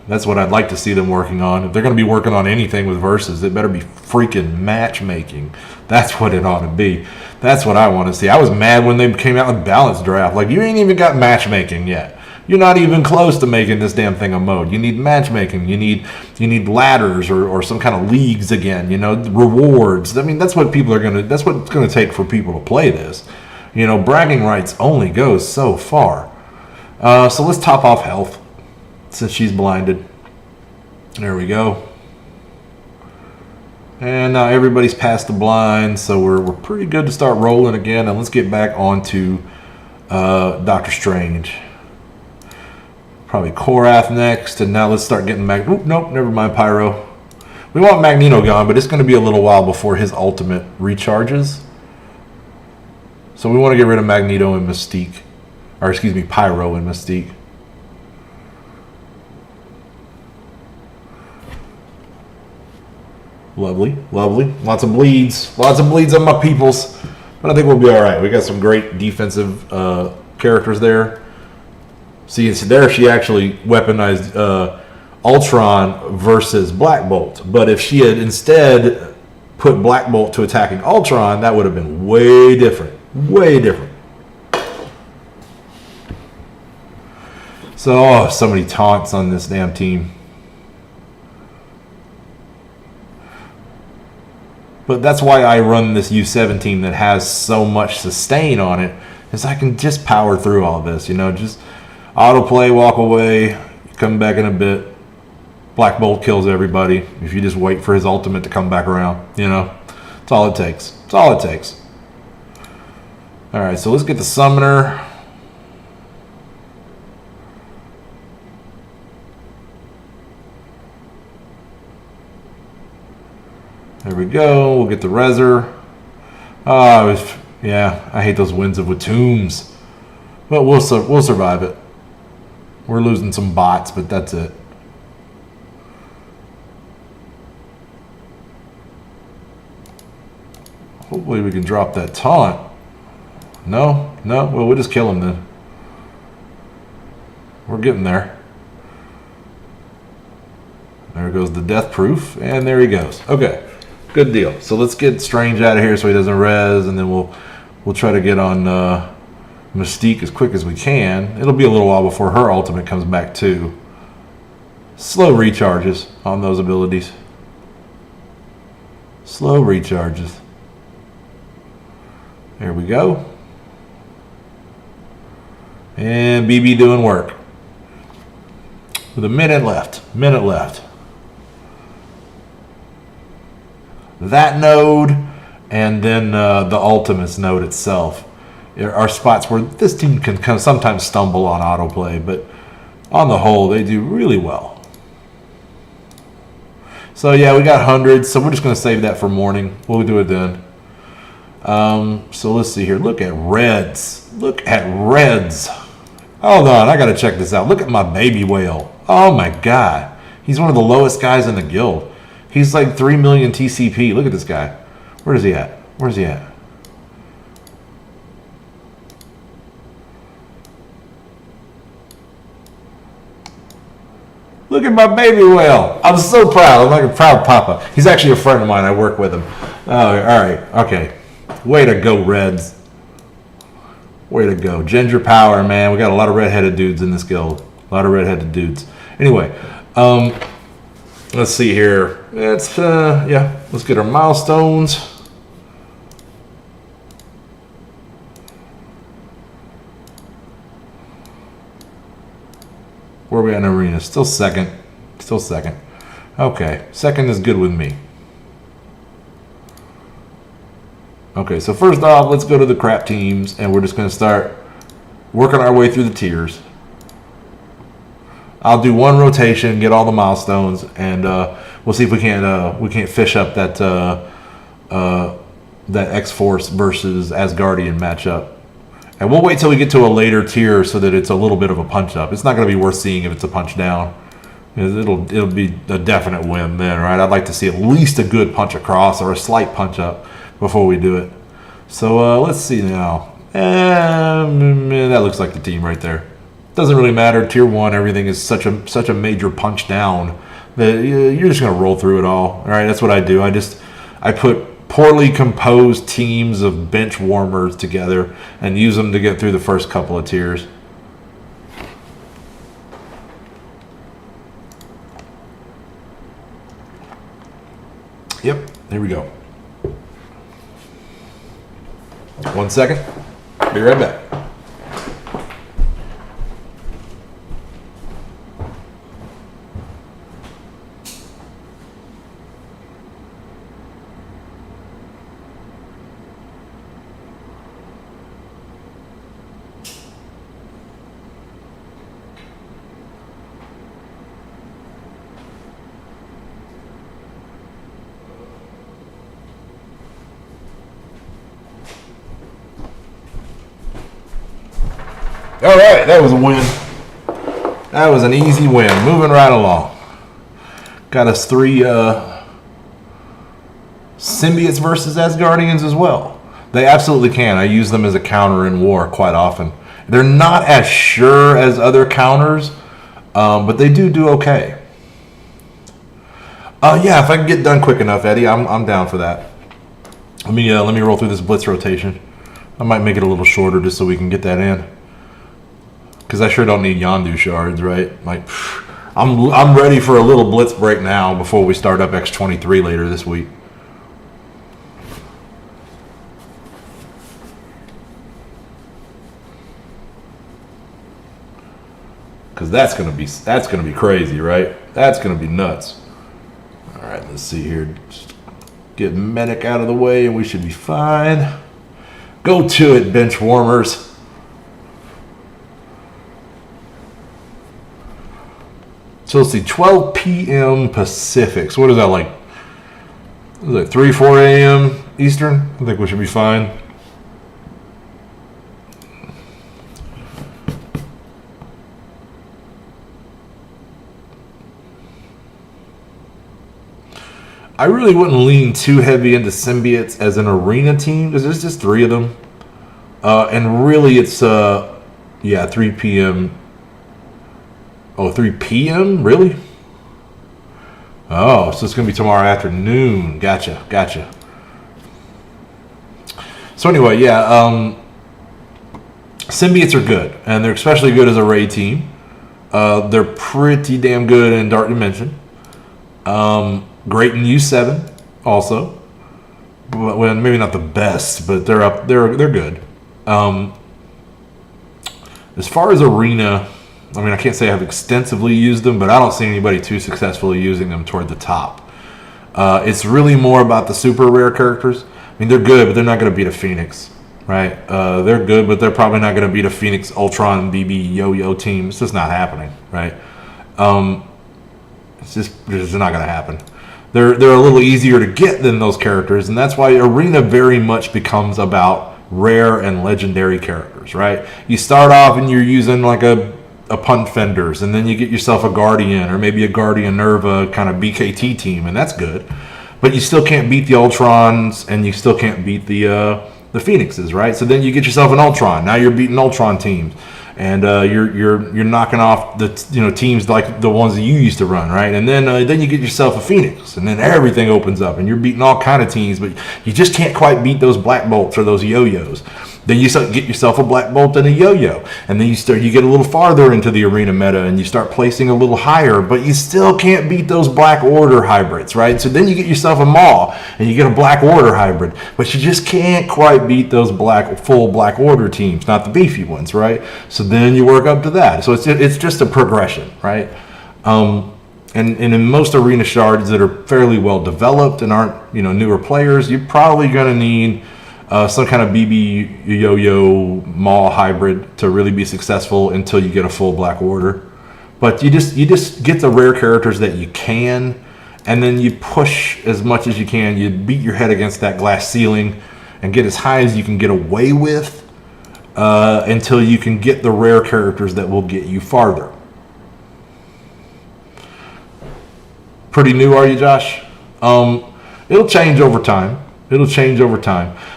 Speaker 1: That's what I'd like to see them working on. If they're going to be working on anything with versus, it better be freaking matchmaking. That's what it ought to be. That's what I want to see. I was mad when they came out with Balanced Draft. Like, you ain't even got matchmaking yet. You're not even close to making this damn thing a mode. You need matchmaking. You need ladders or some kind of leagues again. You know, rewards. I mean, that's what that's what it's gonna take for people to play this. You know, bragging rights only goes so far. So let's top off health since she's blinded. There we go. And now everybody's past the blind, so we're pretty good to start rolling again. And let's get back onto Doctor Strange. Probably Korath next, and now let's start getting nope, never mind, Pyro. We want Magneto gone, but it's going to be a little while before his ultimate recharges. So we want to get rid of Magneto and Mystique. Or excuse me, Pyro and Mystique. Lovely, lovely. Lots of bleeds. Lots of bleeds on my peoples. But I think we'll be alright. We got some great defensive characters there. See, there she actually weaponized Ultron versus Black Bolt. But if she had instead put Black Bolt to attacking Ultron, that would have been way different. Way different. So, so many taunts on this damn team. But that's why I run this U7 team that has so much sustain on it, is I can just power through all this, you know, just autoplay, walk away, come back in a bit, Black Bolt kills everybody if you just wait for his ultimate to come back around. You know, that's all it takes. That's all it takes. All right, so let's get the summoner. There we go. We'll get the Reser. Yeah, I hate those winds with tombs. But we'll survive it. We're losing some bots, but that's it. Hopefully we can drop that taunt. No? No? Well, we'll just kill him then. We're getting there. There goes the death proof, and there he goes. Okay. Good deal. So let's get Strange out of here so he doesn't res, and then we'll try to get on Mystique as quick as we can. It'll be a little while before her ultimate comes back too. Slow recharges on those abilities. Slow recharges. There we go. And BB doing work. With a minute left. Minute left. That node, and then the Ultimates node itself are spots where this team can sometimes stumble on autoplay, but on the whole, they do really well. So yeah, we got hundreds, so we're just going to save that for morning. We'll do it then. So let's see here. Look at Reds. Look at Reds. Hold on, I got to check this out. Look at my baby whale. Oh my god. He's one of the lowest guys in the guild. He's like 3 million TCP. Look at this guy. Where is he at? Where's he at? Look at my baby whale. I'm so proud. I'm like a proud papa. He's actually a friend of mine. I work with him. Oh, all right. Okay. Way to go, Reds. Way to go. Ginger power, man. We got a lot of red-headed dudes in this guild. A lot of red-headed dudes. Anyway, let's see here. Let's get our milestones. Where are we at in arena? Still second. Still second. Okay, second is good with me. Okay, so first off, let's go to the crap teams, and we're just going to start working our way through the tiers. I'll do one rotation, get all the milestones, and we'll see if we can't fish up that that X-Force versus Asgardian matchup. And we'll wait till we get to a later tier so that it's a little bit of a punch up. It's not going to be worth seeing if it's a punch down. It'll be a definite win then, right? I'd like to see at least a good punch across or a slight punch up before we do it. So let's see now. That looks like the team right there. Doesn't really matter. Tier 1, everything is such a major punch down that you're just going to roll through it all. All right, that's what I do. I put poorly composed teams of bench warmers together and use them to get through the first couple of tiers. Yep, here we go. 1 second. Be right back. All right, that was a win. That was an easy win. Moving right along. Got us 3 symbiotes versus Asgardians as well. They absolutely can. I use them as a counter in war quite often. They're not as sure as other counters, but they do okay. Yeah, if I can get done quick enough, Eddie, I'm down for that. Let me roll through this blitz rotation. I might make it a little shorter just so we can get that in. Because I sure don't need Yondu shards, right? Like, I'm ready for a little blitz break now before we start up X23 later this week. Because because that's gonna be crazy, right? That's gonna be nuts. All right, let's see here. Just get medic out of the way, and we should be fine. Go to it, bench warmers. So let's see, 12 p.m. Pacific. So what is that like? Is it 3, 4 a.m. Eastern? I think we should be fine. I really wouldn't lean too heavy into symbiotes as an arena team because there's just 3 of them. And really it's, 3 p.m. Oh, 3 p.m.? Really? Oh, so it's going to be tomorrow afternoon. Gotcha. So anyway, symbiotes are good, and they're especially good as a raid team. They're pretty damn good in Dark Dimension. Great in U7 also. Well, maybe not the best, but they're up. They're good. As far as arena, I mean, I can't say I've extensively used them, but I don't see anybody too successfully using them toward the top. It's really more about the super rare characters. I mean, they're good, but they're not going to beat a Phoenix, right? They're good, but they're probably not going to beat a Phoenix, Ultron, BB, Yo-Yo team. It's just not happening, right? It's just not going to happen. They're a little easier to get than those characters, and that's why arena very much becomes about rare and legendary characters, right? You start off and you're using like a punt fenders, and then you get yourself a Guardian or maybe a Guardian Nerva kind of BKT team, and that's good. But you still can't beat the Ultrons, and you still can't beat the Phoenixes, right? So then you get yourself an Ultron. Now you're beating Ultron teams, and you're knocking off the teams like the ones that you used to run, right? And then you get yourself a Phoenix, and then everything opens up, and you're beating all kind of teams, but you just can't quite beat those Black Bolts or those Yo-Yos. Then you get yourself a Black Bolt and a Yo-Yo, and then you get a little farther into the arena meta, and you start placing a little higher, but you still can't beat those Black Order hybrids, right? So then you get yourself a Maw, and you get a Black Order hybrid, but you just can't quite beat those full Black Order teams, not the beefy ones, right? So then you work up to that. So it's just a progression, right? And in most arena shards that are fairly well developed and aren't newer players, you're probably going to need some kind of BB Yo-Yo Maw hybrid to really be successful until you get a full Black Order. But you just get the rare characters that you can, and then you push as much as you can. You beat your head against that glass ceiling and get as high as you can get away with until you can get the rare characters that will get you farther. Pretty new, are you, Josh? It'll change over time.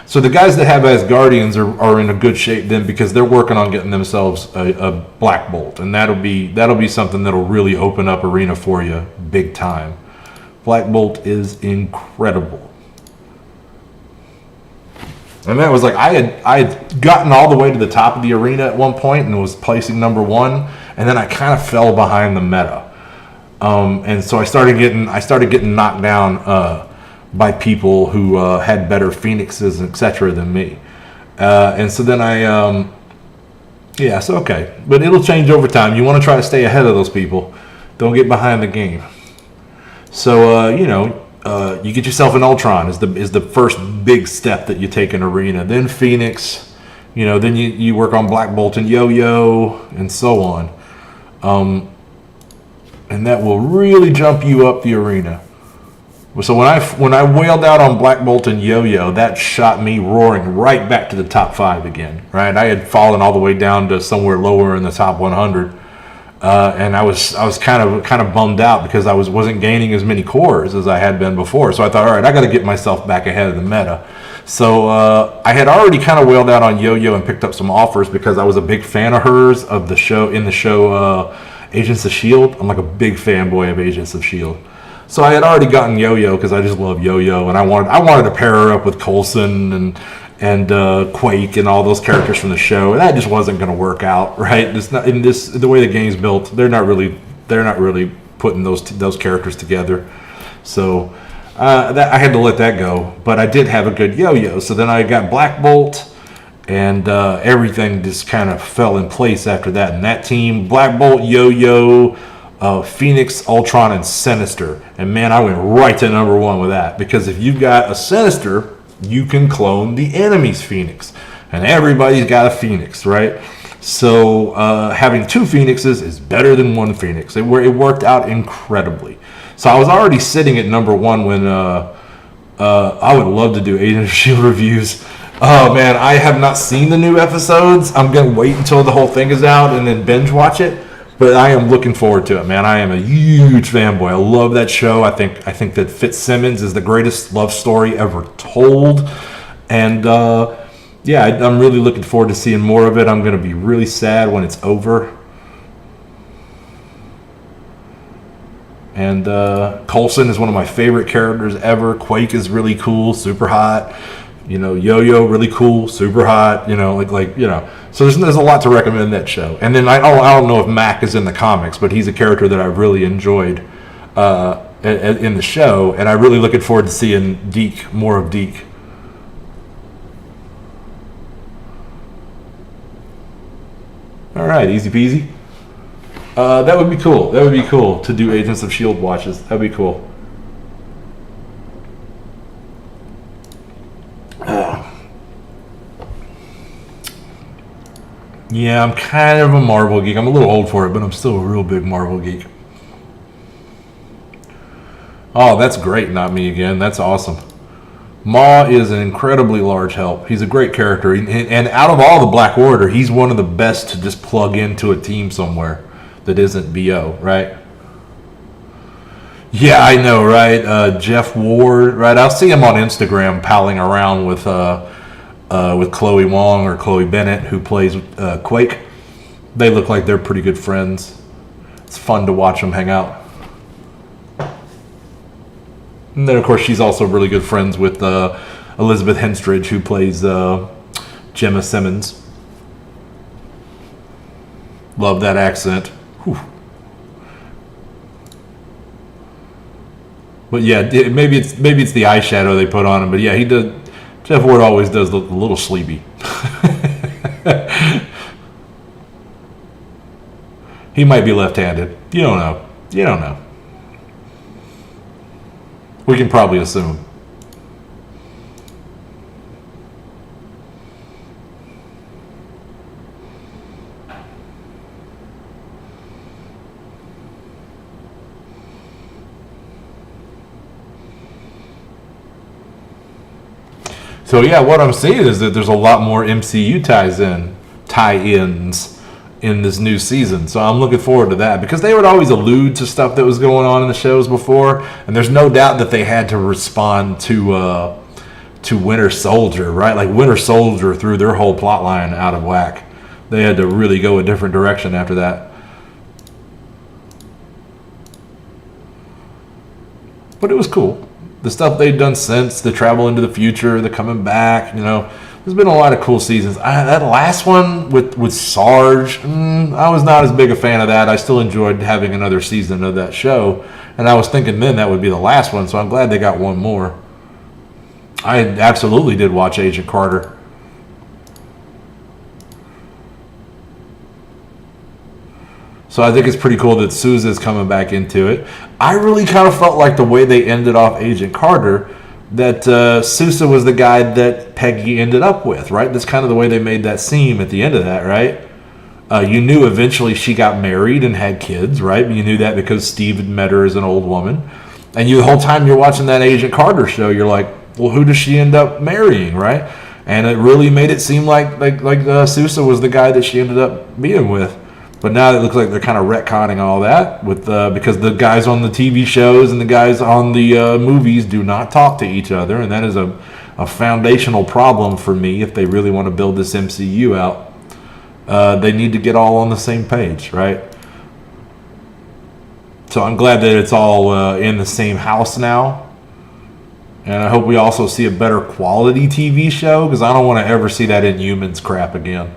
Speaker 1: So the guys that have Asgardians are in a good shape then, because they're working on getting themselves a Black Bolt, and that'll be something that'll really open up arena for you big time. Black Bolt is incredible. And that was like I had gotten all the way to the top of the arena at one point and was placing number 1, and then I kind of fell behind the meta. And so I started getting knocked down by people who had better Phoenixes, etc. than me. And so then okay. But it'll change over time. You want to try to stay ahead of those people. Don't get behind the game. So, you get yourself an Ultron is the first big step that you take in arena. Then Phoenix, then you work on Black Bolt and Yo-Yo and so on. And that will really jump you up the arena. So when I wailed out on Black Bolt and Yo-Yo, that shot me roaring right back to the top 5 again, right? I had fallen all the way down to somewhere lower in the top 100. And I was kind of bummed out because I wasn't gaining as many cores as I had been before. So I thought, all right, I got to get myself back ahead of the meta. So I had already kind of wailed out on Yo-Yo and picked up some offers because I was a big fan of hers in the show Agents of S.H.I.E.L.D. I'm like a big fanboy of Agents of S.H.I.E.L.D. So I had already gotten Yo-Yo because I just love Yo-Yo, and I wanted to pair her up with Coulson and Quake and all those characters from the show, and that just wasn't going to work out, right? It's not in the way the game's built. They're not really putting those characters together. So I had to let that go. But I did have a good Yo-Yo. So then I got Black Bolt, And everything just kind of fell in place after that. And that team, Black Bolt, Yo-Yo, Phoenix, Ultron, and Sinister. And man, I went right to number 1 with that. Because if you've got a Sinister, you can clone the enemy's Phoenix. And everybody's got a Phoenix, right? So having 2 Phoenixes is better than 1 Phoenix. It worked out incredibly. So I was already sitting at number 1 when I would love to do Agent of S.H.I.E.L.D. reviews. Oh man, I have not seen the new episodes. I'm going to wait until the whole thing is out and then binge watch it. But I am looking forward to it, man. I am a huge fanboy. I love that show. I think that Fitzsimmons is the greatest love story ever told. And yeah, I'm really looking forward to seeing more of it. I'm going to be really sad when it's over. And Coulson is one of my favorite characters ever. Quake is really cool, super hot. You know, Yo-Yo, really cool, super hot. You know, like you know. So there's a lot to recommend in that show. And then I don't know if Mac is in the comics, but he's a character that I really enjoyed in the show, and I'm really looking forward to seeing Deke, more of Deke. All right, easy peasy. That would be cool. That would be cool to do Agents of S.H.I.E.L.D. watches. That'd be cool. Yeah, I'm kind of a Marvel geek. I'm a little old for it, but I'm still a real big Marvel geek. Oh, that's great. Not me again. That's awesome. Maw is an incredibly large help. He's a great character. And out of all the Black Order, he's one of the best to just plug into a team somewhere that isn't BO, right? Yeah, I know, right? Jeff Ward, right? I'll see him on Instagram palling around with Chloe Wong or Chloe Bennett, who plays Quake. They look like they're pretty good friends. It's fun to watch them hang out. And then, of course, she's also really good friends with Elizabeth Henstridge, who plays Gemma Simmons. Love that accent. Whew. But yeah, maybe it's the eyeshadow they put on him. But yeah, he does. Jeff Ward always does look a little sleepy. He might be left-handed. You don't know. You don't know. We can probably assume. So yeah, what I'm seeing is that there's a lot more MCU tie-ins in this new season. So I'm looking forward to that, because they would always allude to stuff that was going on in the shows before, and there's no doubt that they had to respond to Winter Soldier, right? Like Winter Soldier threw their whole plot line out of whack. They had to really go a different direction after that. But it was cool. The stuff they've done since, the travel into the future, the coming back, you know, there's been a lot of cool seasons. That last one with Sarge, I was not as big a fan of that. I still enjoyed having another season of that show, and I was thinking then that would be the last one, so I'm glad they got one more. I absolutely did watch Agent Carter. So I think it's pretty cool that Sousa's coming back into it. I really kind of felt like the way they ended off Agent Carter, that Sousa was the guy that Peggy ended up with, right? That's kind of the way they made that seem at the end of that, right? You knew eventually she got married and had kids, right? You knew that because Steve had met her as an old woman. And the whole time you're watching that Agent Carter show, you're like, well, who does she end up marrying, right? And it really made it seem like Sousa was the guy that she ended up being with. But now it looks like they're kind of retconning all that with because the guys on the TV shows and the guys on the movies do not talk to each other, and that is a foundational problem for me if they really want to build this MCU out. They need to get all on the same page, right? So I'm glad that it's all in the same house now. And I hope we also see a better quality TV show, because I don't want to ever see that Inhumans crap again.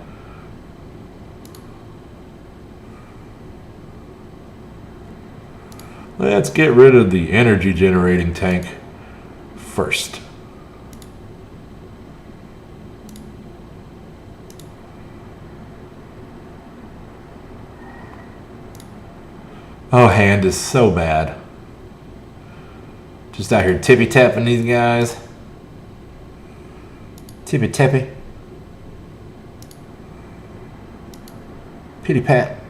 Speaker 1: Let's get rid of the energy generating tank first. Oh, Hand is so bad. Just out here tippy tapping these guys. Tippy tappy. Pitty pat.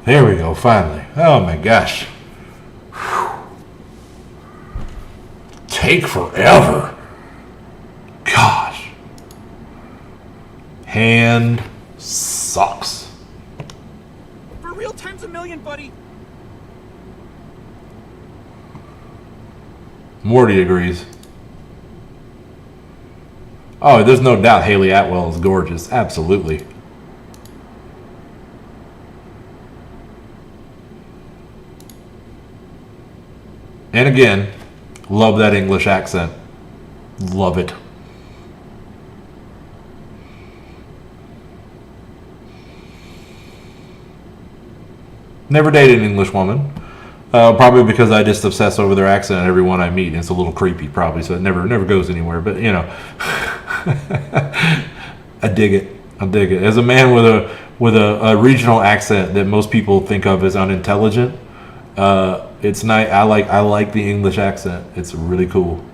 Speaker 1: There we go, finally. Oh my gosh. Whew. Take forever. Gosh. Hand sucks.
Speaker 4: For real times a million, buddy.
Speaker 1: Morty agrees. Oh, there's no doubt Haley Atwell is gorgeous. Absolutely. And again, love that English accent. Love it. Never dated an English woman. Probably because I just obsess over their accent and everyone I meet. And it's a little creepy, probably, so it never goes anywhere. But you know, I dig it. I dig it. As a man with a regional accent that most people think of as unintelligent, it's nice. I like the English accent. It's really cool.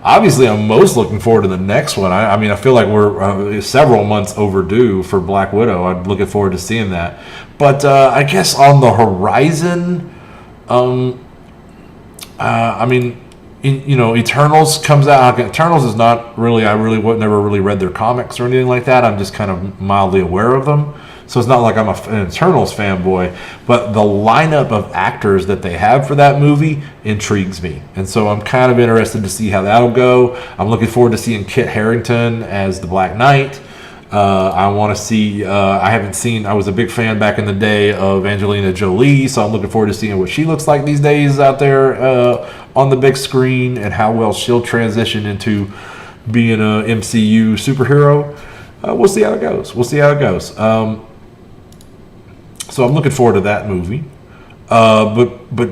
Speaker 1: Obviously, I'm most looking forward to the next one. I mean, I feel like we're several months overdue for Black Widow. I'm looking forward to seeing that. But I guess on the horizon, I mean, Eternals comes out. Eternals is not really. Never really read their comics or anything like that. I'm just kind of mildly aware of them. So it's not like I'm an Eternals fanboy, but the lineup of actors that they have for that movie intrigues me. And so I'm kind of interested to see how that'll go. I'm looking forward to seeing Kit Harington as the Black Knight. I want to see, I was a big fan back in the day of Angelina Jolie, so I'm looking forward to seeing what she looks like these days out there on the big screen and how well she'll transition into being a MCU superhero. We'll see how it goes. So I'm looking forward to that movie. But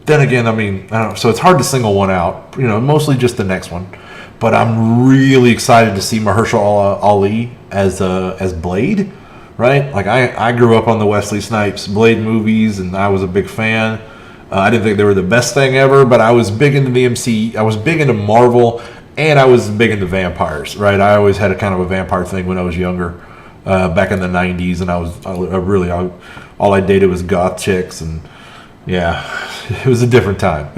Speaker 1: then again, I mean, I don't know. So it's hard to single one out. Mostly just the next one. But I'm really excited to see Mahershala Ali as Blade, right? Like I grew up on the Wesley Snipes Blade movies, and I was a big fan. I didn't think they were the best thing ever, but I was big into the MC. I was big into Marvel, and I was big into vampires, right? I always had a kind of a vampire thing when I was younger. Back in the 90s, and all I dated was goth chicks, and yeah, it was a different time.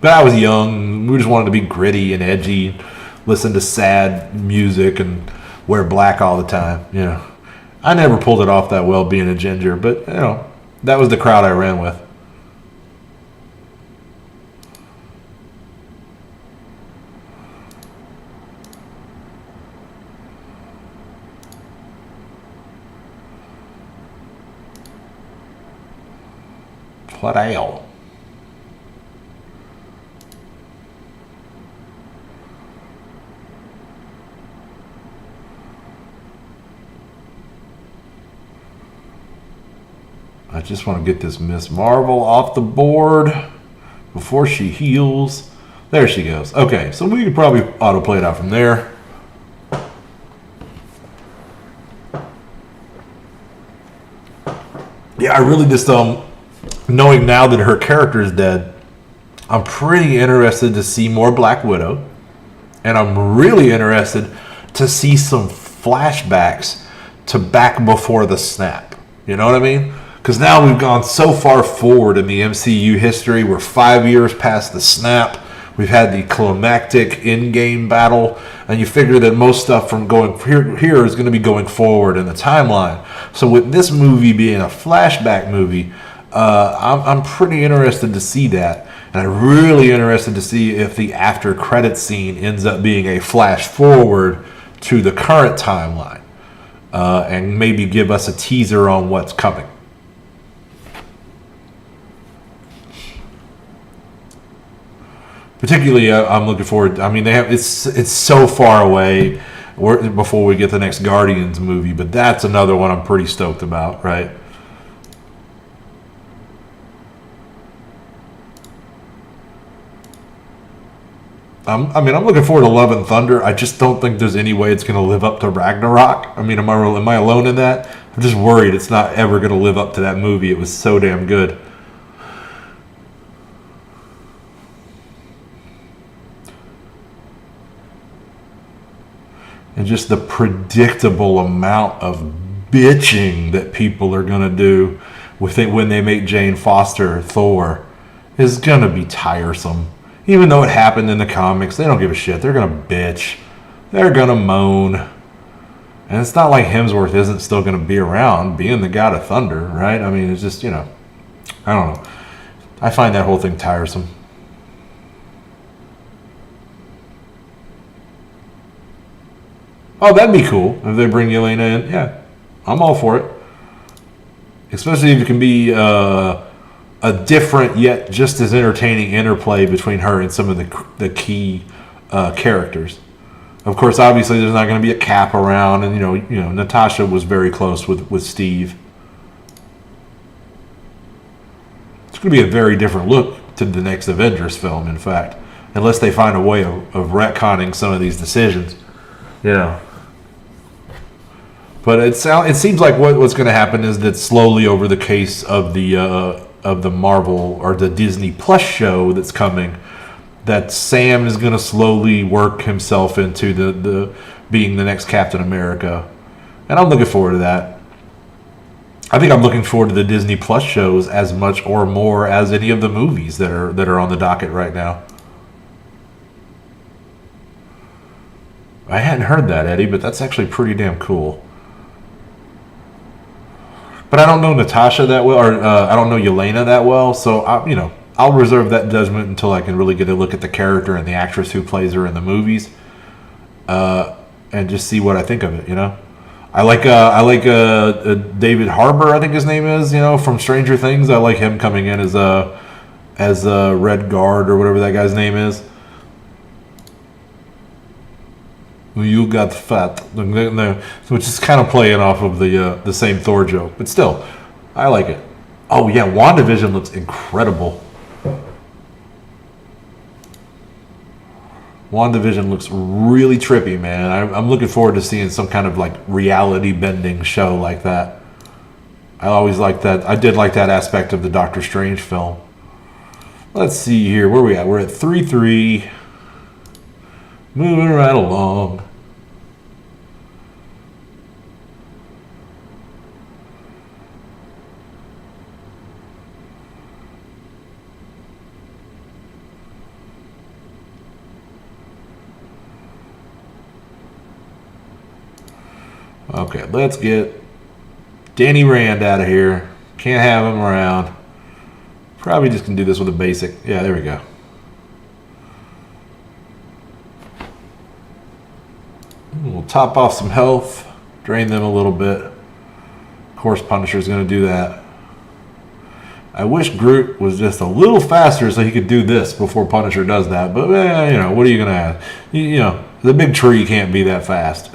Speaker 1: But I was young. We just wanted to be gritty and edgy, listen to sad music, and wear black all the time. I never pulled it off that well being a ginger, but that was the crowd I ran with. What ale? I just want to get this Miss Marvel off the board before she heals. There she goes. Okay, so we could probably autoplay it out from there. Yeah, I really just knowing now that her character is dead, I'm pretty interested to see more Black Widow, and I'm really interested to see some flashbacks to back before the snap. You know what I mean? Because now we've gone so far forward in the MCU history. We're 5 years past the snap. We've had the climactic in-game battle, and you figure that most stuff from going here is going to be going forward in the timeline. So with this movie being a flashback movie, I'm pretty interested to see that, and I'm really interested to see if the after credit scene ends up being a flash forward to the current timeline, and maybe give us a teaser on what's coming. Particularly, I'm looking forward. I mean, it's so far away before we get the next Guardians movie, but that's another one I'm pretty stoked about, right? I'm looking forward to Love and Thunder. I just don't think there's any way it's going to live up to Ragnarok. I mean, am I alone in that? I'm just worried it's not ever going to live up to that movie. It was so damn good. And just the predictable amount of bitching that people are going to do with it when they make Jane Foster Thor is going to be tiresome. Even though it happened in the comics, they don't give a shit. They're going to bitch. They're going to moan. And it's not like Hemsworth isn't still going to be around being the God of Thunder, right? I mean, it's just, I don't know. I find that whole thing tiresome. Oh, that'd be cool if they bring Yelena in. Yeah, I'm all for it. Especially if it can be a different yet just as entertaining interplay between her and some of the key characters. Of course, obviously, there's not going to be a Cap around, and Natasha was very close with Steve. It's going to be a very different look to the next Avengers film, in fact, unless they find a way of retconning some of these decisions. But it seems like what's going to happen is that slowly over the case of the Marvel or the Disney Plus show that's coming, that Sam is going to slowly work himself into the being the next Captain America, and I'm looking forward to that. I think I'm looking forward to the Disney Plus shows as much or more as any of the movies that are on the docket right now. I hadn't heard that, Eddie, but that's actually pretty damn cool. But I don't know Natasha that well, or I don't know Yelena that well, so I'll reserve that judgment until I can really get a look at the character and the actress who plays her in the movies, and just see what I think of it. I like David Harbour, I think his name is, from Stranger Things. I like him coming in as a Red Guard or whatever that guy's name is. You got fat, which is kind of playing off of the same Thor joke, but still, I like it. Oh yeah, WandaVision looks incredible. WandaVision looks really trippy, man. I'm looking forward to seeing some kind of like reality bending show like that. I always like that. I did like that aspect of the Doctor Strange film. Let's see here, where are we at? We're at 3-3. Moving right along. Okay, let's get Danny Rand out of here. Can't have him around. Probably just can do this with a basic. Yeah, there we go. We'll top off some health, drain them a little bit. Of course, Punisher's going to do that. I wish Groot was just a little faster so he could do this before Punisher does that. But, what are you going to have? The big tree can't be that fast.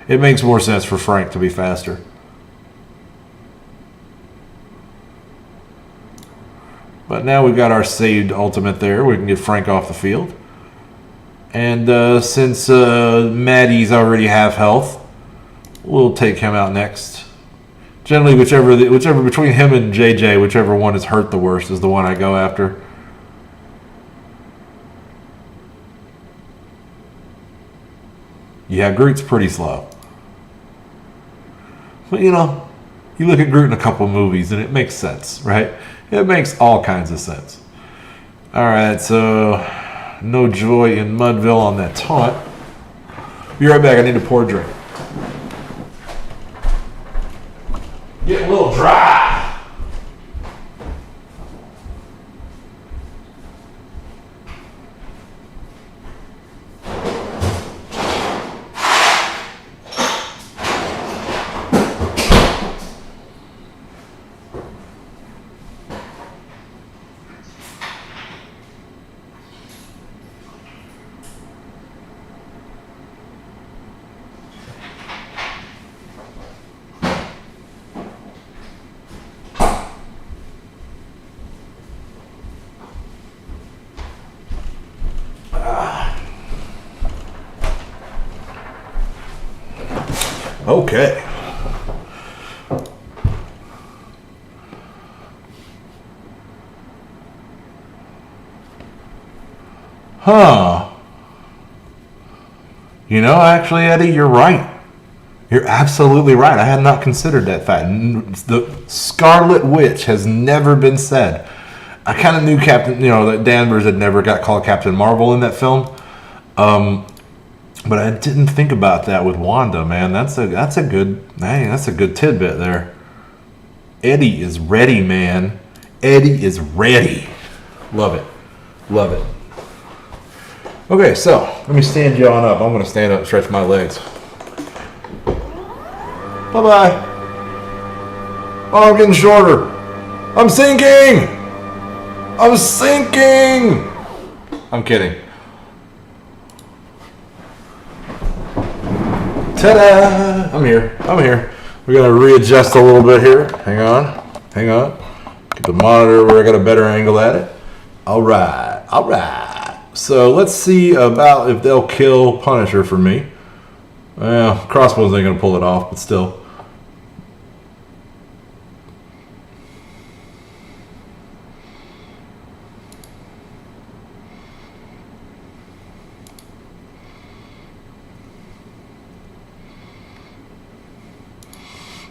Speaker 1: It makes more sense for Frank to be faster. But now we've got our saved ultimate there. We can get Frank off the field. And since Maddie's already half health, we'll take him out next. Generally, whichever between him and JJ, whichever one is hurt the worst is the one I go after. Yeah, Groot's pretty slow. But you look at Groot in a couple movies and it makes sense, right? It makes all kinds of sense. Alright, so no joy in Mudville on that taunt. Be right back, I need to pour a drink. Get a little dry. Okay. Huh. You know, actually, Eddie, you're right. You're absolutely right. I had not considered that fact. The Scarlet Witch has never been said. I kind of knew that Danvers had never got called Captain Marvel in that film. But I didn't think about that with Wanda, man. That's a good tidbit there. Eddie is ready, man. Eddie is ready. Love it. Love it. Okay, so let me stand you on up. I'm going to stand up and stretch my legs. Bye-bye. Oh, I'm getting shorter. I'm sinking. I'm sinking. I'm kidding. Ta-da! I'm here. We're going to readjust a little bit here. Hang on. Get the monitor where I got a better angle at it. All right. So let's see about if they'll kill Punisher for me. Well, Crossbones ain't going to pull it off, but still.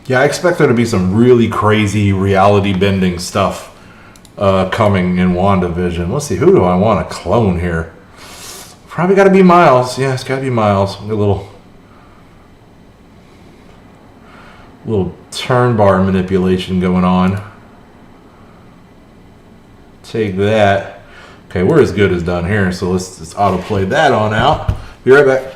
Speaker 1: Yeah, I expect there to be some really crazy reality-bending stuff coming in WandaVision. Let's see, who do I want to clone here? Probably got to be Miles. Yeah, it's got to be Miles. A little turn bar manipulation going on. Take that. Okay, we're as good as done here, so let's just autoplay that on out. Be right back.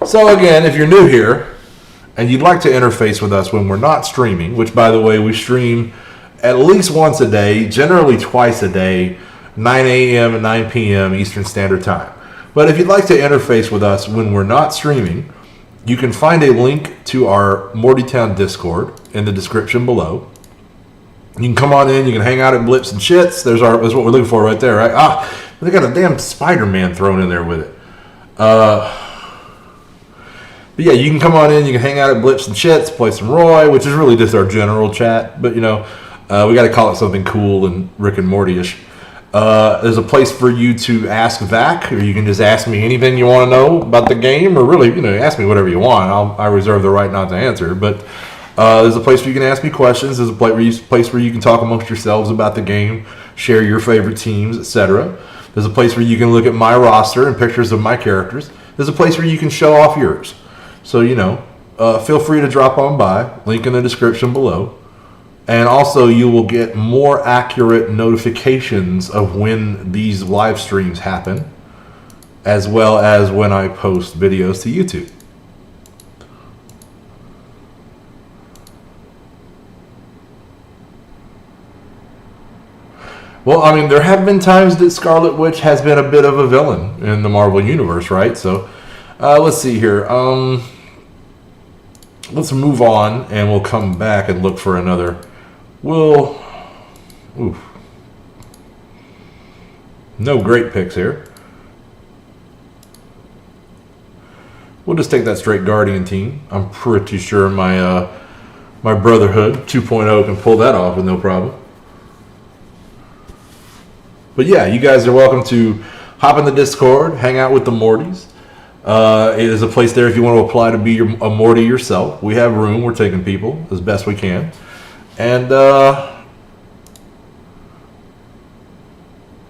Speaker 1: So again, if you're new here and you'd like to interface with us when we're not streaming, which by the way, we stream at least once a day, generally twice a day, 9 a.m. and 9 p.m. Eastern Standard Time. But if you'd like to interface with us when we're not streaming, you can find a link to our Mortytown Discord in the description below. You can come on in, you can hang out at Blips and Shits. That's what we're looking for right there, right? Ah, they got a damn Spider-Man thrown in there with it. But yeah, you can come on in, you can hang out at Blips and Chits, play some Roy, which is really just our general chat. But, we got to call it something cool and Rick and Morty-ish. There's a place for you to ask Vac, or you can just ask me anything you want to know about the game, or really, ask me whatever you want. I reserve the right not to answer. But there's a place where you can ask me questions. There's a place where you can talk amongst yourselves about the game, share your favorite teams, etc. There's a place where you can look at my roster and pictures of my characters. There's a place where you can show off yours. So, feel free to drop on by, link in the description below. And also, you will get more accurate notifications of when these live streams happen, as well as when I post videos to YouTube. Well, there have been times that Scarlet Witch has been a bit of a villain in the Marvel Universe, right? So, let's see here. Let's move on, and we'll come back and look for another. No great picks here. We'll just take that straight Guardian team. I'm pretty sure my Brotherhood 2.0 can pull that off with no problem. But yeah, you guys are welcome to hop in the Discord, hang out with the Mortys. It is a place there if you want to apply to be a Morty yourself. We have room. We're taking people as best we can. And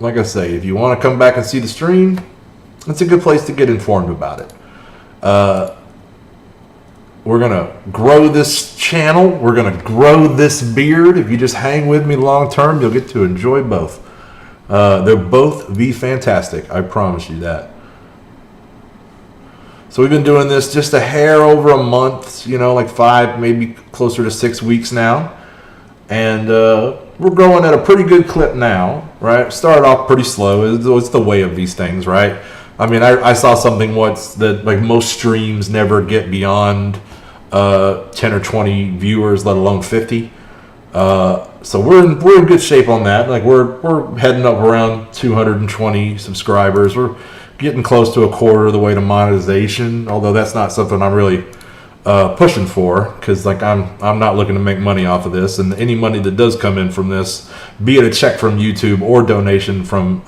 Speaker 1: like I say, if you want to come back and see the stream, it's a good place to get informed about it. We're going to grow this channel. We're going to grow this beard. If you just hang with me long term, you'll get to enjoy both. They'll both be fantastic. I promise you that. So we've been doing this just a hair over a month, like 5, maybe closer to 6 weeks now. And we're growing at a pretty good clip now, right? Started off pretty slow. It's the way of these things, right? I mean, I saw something once that like most streams never get beyond 10 or 20 viewers, let alone 50. So we're in good shape on that. Like we're heading up around 220 subscribers. We're getting close to a quarter of the way to monetization. Although that's not something I'm really pushing for, because like I'm not looking to make money off of this. And any money that does come in from this, be it a check from YouTube or donations from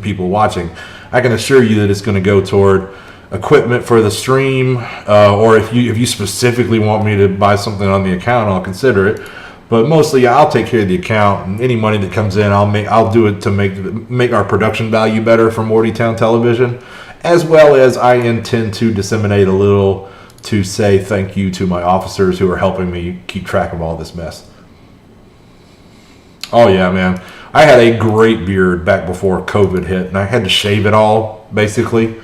Speaker 1: people watching, I can assure you that it's going to go toward equipment for the stream, or if you specifically want me to buy something on the account, I'll consider it. But mostly, I'll take care of the account, and any money that comes in, I'll do it to make our production value better for Mortytown Television, as well as I intend to disseminate a little to say thank you to my officers who are helping me keep track of all this mess. Oh yeah, man, I had a great beard back before COVID hit, and I had to shave it all basically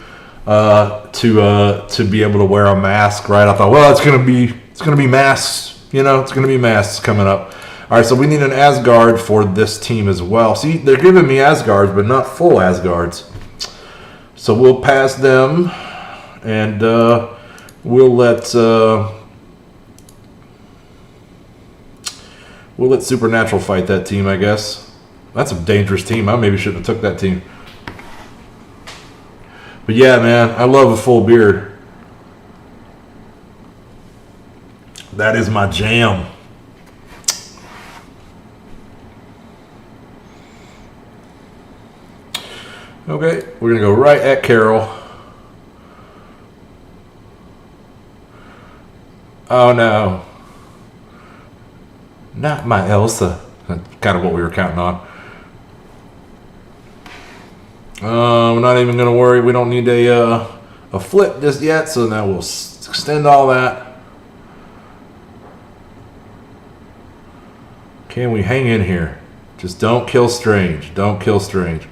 Speaker 1: to be able to wear a mask. Right, I thought, well, it's gonna be masks. It's going to be masks coming up. All right, so we need an Asgard for this team as well. See, they're giving me Asgards, but not full Asgards. So we'll pass them, and we'll let Supernatural fight that team, I guess. That's a dangerous team. I maybe shouldn't have took that team. But yeah, man, I love a full beard. That is my jam. Okay, we're going to go right at Carol. Oh no. Not my Elsa. That's kind of what we were counting on. We're not even going to worry. We don't need a flip just yet, so now we'll extend all that. Can we hang in here? Just don't kill Strange. Don't kill Strange.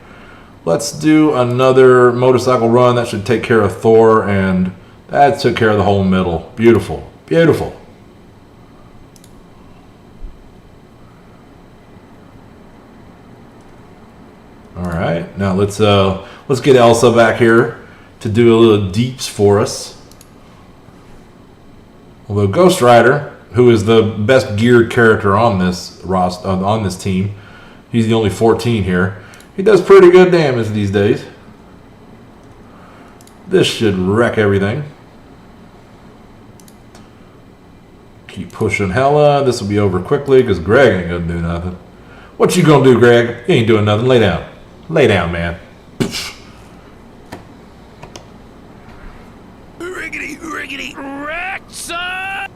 Speaker 1: Let's do another motorcycle run. That should take care of Thor, and that took care of the whole middle. Beautiful. Beautiful. All right. Now let's get Elsa back here to do a little deeps for us. Although Ghost Rider, who is the best geared character on this on this team, he's the only 14 here. He does pretty good damage these days. This should wreck everything. Keep pushing Hella. This will be over quickly because Greg ain't gonna do nothing. What you gonna do, Greg? You ain't doing nothing. Lay down. Lay down, man.
Speaker 4: Riggedy, wreck, son!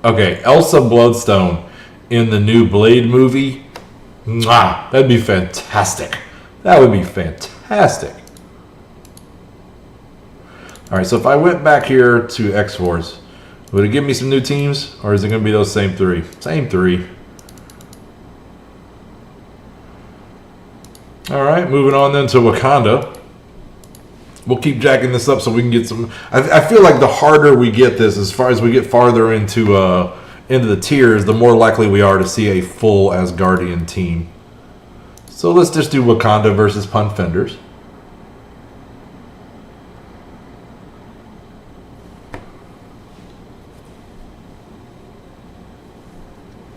Speaker 1: Okay, Elsa Bloodstone in the new Blade movie. Mwah, that'd be fantastic. That would be fantastic. All right, so if I went back here to X-Force, would it give me some new teams, or is it going to be those same three? Same three. All right, moving on then to Wakanda. We'll keep jacking this up so we can get some. I feel like the harder we get this, as far as we get farther into the tiers, the more likely we are to see a full Asgardian team. So let's just do Wakanda versus Pun Fenders.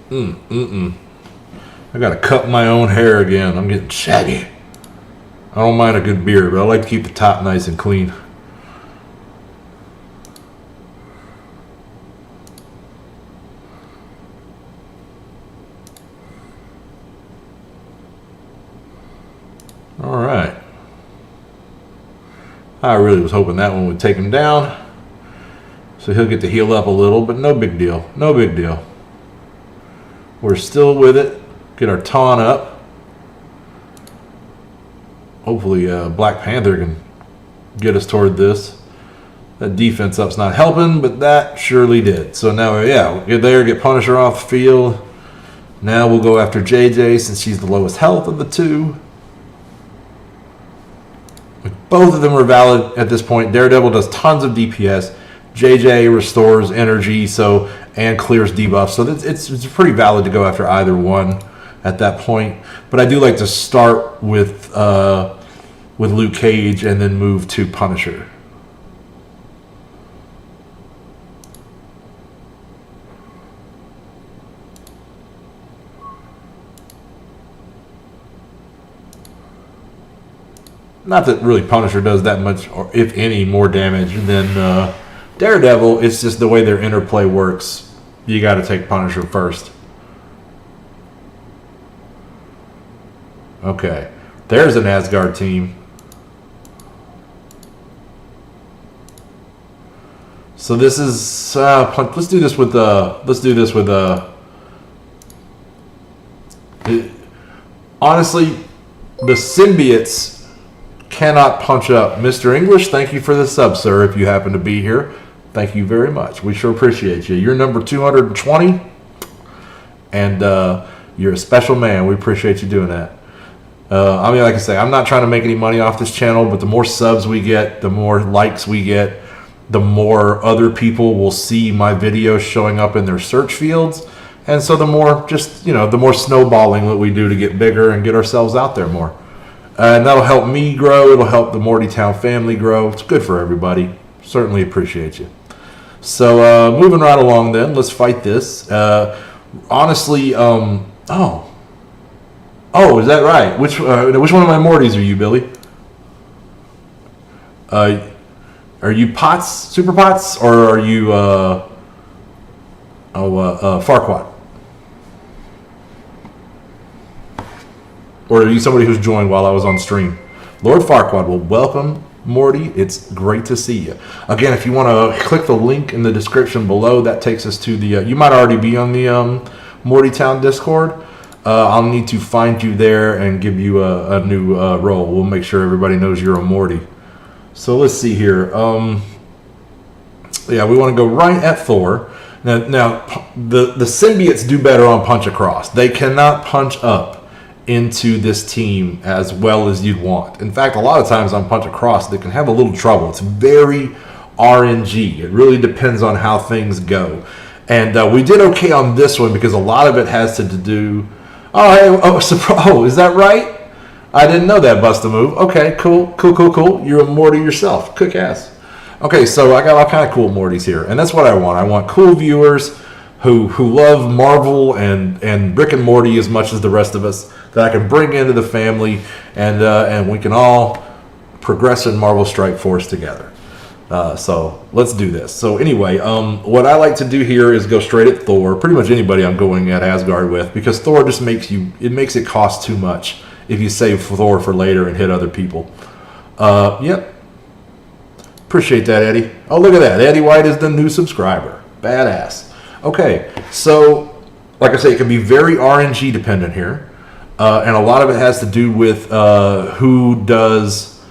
Speaker 1: I gotta cut my own hair again. I'm getting shaggy. I don't mind a good beard, but I like to keep the top nice and clean. All right. I really was hoping that one would take him down, so he'll get to heal up a little, but no big deal. No big deal. We're still with it. Get our taunt up. Hopefully Black Panther can get us toward this. That defense up's not helping, but that surely did. So now, yeah, we'll get there, get Punisher off the field. Now we'll go after JJ since she's the lowest health of the two. Both of them are valid at this point. Daredevil does tons of DPS. JJ restores energy and clears debuffs. So it's pretty valid to go after either one at that point. But I do like to start with Luke Cage and then move to Punisher. Not that really Punisher does that much, or if any, more damage than Daredevil. It's just the way their interplay works. You got to take Punisher first. Okay, there's an Asgard team. So this is let's do this with honestly, the symbiotes cannot punch up. Mr. English, thank you for the sub, sir. If you happen to be here, thank you very much. We sure appreciate you. You're number 220, and you're a special man. We appreciate you doing that. I mean, like I say, I'm not trying to make any money off this channel, but the more subs we get, the more likes we get, the more other people will see my videos showing up in their search fields. And so the more the more snowballing that we do to get bigger and get ourselves out there more. And that'll help me grow. It'll help the Mortytown family grow. It's good for everybody. Certainly appreciate you. So moving right along then, let's fight this. Honestly, oh, is that right? Which one of my Mortys are you, Billy? Are you Pots, Super Pots, or are you Farquaad? Or are you somebody who's joined while I was on stream? Lord Farquaad, well, welcome, Morty. It's great to see you. Again, if you want to click the link in the description below, that takes us to the... you might already be on the Mortytown Discord. I'll need to find you there and give you a new role. We'll make sure everybody knows you're a Morty. So let's see here. Yeah, we want to go right at Thor. Now the symbiotes do better on punch across. They cannot punch up into this team as well as you'd want. In fact, a lot of times on punch across, they can have a little trouble. It's very RNG. It really depends on how things go. And we did okay on this one because a lot of it has to do... Oh, is that right? I didn't know that, Bust a Move. Okay, cool. You're a Morty yourself. Cook ass. Okay, so I got all kind of cool Mortys here, and that's what I want. I want cool viewers who love Marvel and Rick and Morty as much as the rest of us, that I can bring into the family, and we can all progress in Marvel Strike Force together. So let's do this. So anyway, what I like to do here is go straight at Thor. Pretty much anybody I'm going at Asgard with, because Thor just makes it cost too much if you save Thor for later and hit other people. Yep. Appreciate that, Eddie. Oh, look at that. Eddie White is the new subscriber. Badass. Okay, so like I say, it can be very RNG dependent here, and a lot of it has to do with who does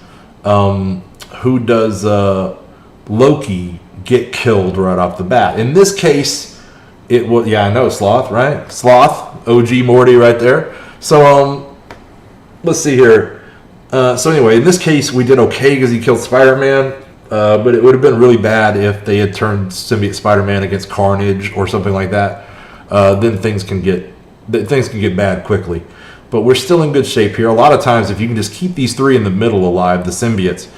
Speaker 1: Loki get killed right off the bat. In this case, it was, yeah, I know, Sloth, right? Sloth, OG Morty right there. So let's see here. So anyway, in this case, we did okay because he killed Spider-Man. But it would have been really bad if they had turned Symbiote Spider-Man against Carnage or something like that. Then things can get bad quickly. But we're still in good shape here. A lot of times, if you can just keep these three in the middle alive, the symbiotes,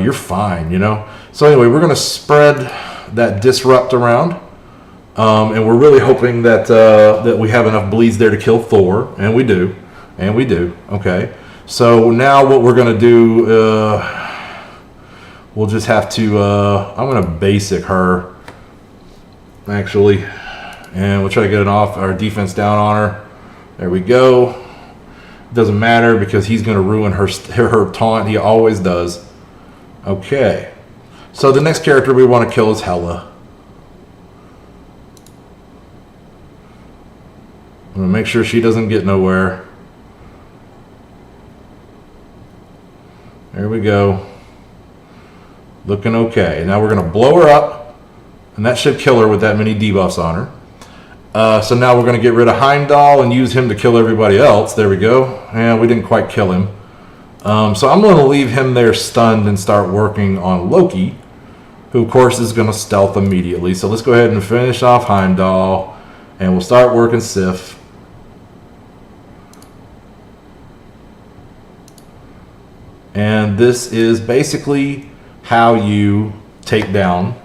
Speaker 1: you're fine, you know? So anyway, we're going to spread that disrupt around. And we're really hoping that that we have enough bleeds there to kill Thor. And we do. Okay. So now what we're going to do... we'll just have to, I'm going to basic her, actually, and we'll try to get our defense down on her. There we go. Doesn't matter because he's going to ruin her taunt. He always does. Okay. So the next character we want to kill is Hela. I'm going to make sure she doesn't get nowhere. There we go. Looking okay. Now we're going to blow her up, and that should kill her with that many debuffs on her. So now we're going to get rid of Heimdall and use him to kill everybody else. There we go. And we didn't quite kill him. So I'm going to leave him there stunned and start working on Loki. who of course is going to stealth immediately. So let's go ahead and finish off Heimdall, and we'll start working Sif. And this is basically how you take down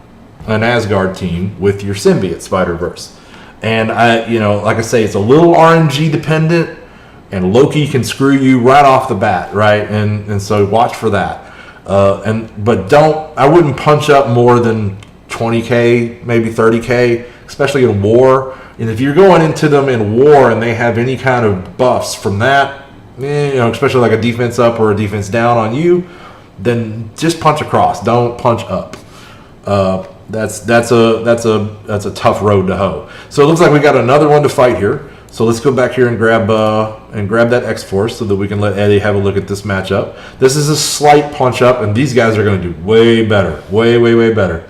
Speaker 1: an Asgard team with your symbiote Spider-Verse. And like I say, it's a little RNG dependent, and Loki can screw you right off the bat, right? And so watch for that. But I wouldn't punch up more than 20k, maybe 30k, especially in war. And if you're going into them in war and they have any kind of buffs from that, especially like a defense up or a defense down on you, then just punch across. Don't punch up. That's a tough road to hoe. So it looks like we got another one to fight here. So let's go back here and grab that X-Force so that we can let Eddie have a look at this matchup. This is a slight punch up, and these guys are going to do way better. Way better.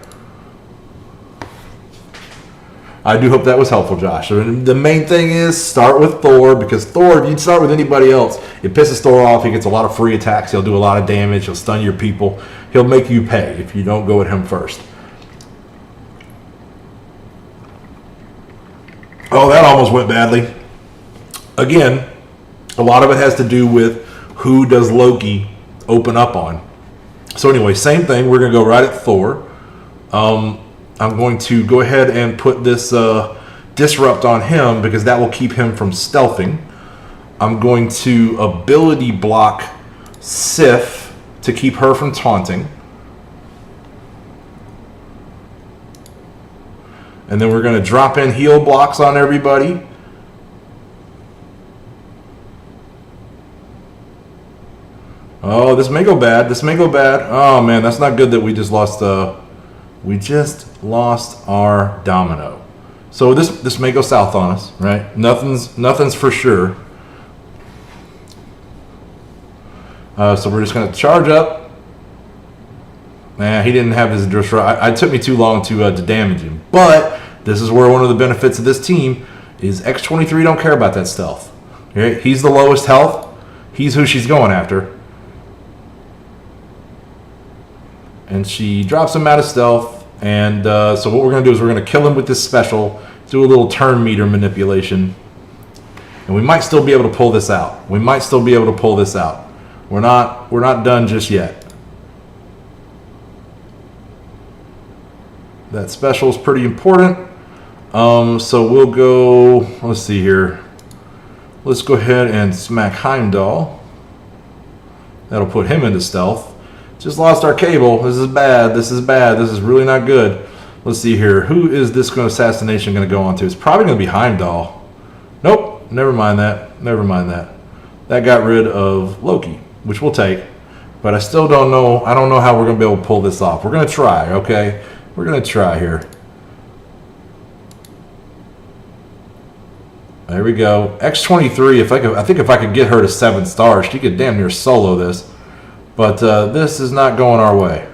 Speaker 1: I do hope that was helpful, Josh. The main thing is start with Thor, because Thor, if you start with anybody else, it pisses Thor off. He gets a lot of free attacks. He'll do a lot of damage. He'll stun your people. He'll make you pay if you don't go at him first. Oh, that almost went badly. Again, a lot of it has to do with who does Loki open up on. So anyway, same thing. We're going to go right at Thor. I'm going to go ahead and put this disrupt on him because that will keep him from stealthing. I'm going to ability block Sif to keep her from taunting. And then we're going to drop in heal blocks on everybody. Oh, this may go bad. Oh man, that's not good that we just lost our domino. So this may go south on us, right? Nothing's for sure. So we're just going to charge up. Nah, he didn't have his disrupt. It took me too long to damage him. But this is where one of the benefits of this team is X-23 don't care about that stealth. Okay? He's the lowest health. He's who she's going after. And she drops him out of stealth. And so what we're going to do is we're going to kill him with this special, do a little turn meter manipulation. And we might still be able to pull this out. We're not done just yet. That special is pretty important. So we'll go, let's see here. Let's go ahead and smack Heimdall. That'll put him into stealth. Just lost our cable. This is bad. This is really not good. Let's see here. Who is this assassination going to go on to? It's probably going to be Heimdall. Nope. Never mind that. That got rid of Loki, which we'll take. But I still don't know. I don't know how we're going to be able to pull this off. We're going to try, okay? We're going to try here. There we go. X-23, I think if I could get her to 7 stars, she could damn near solo this. But this is not going our way.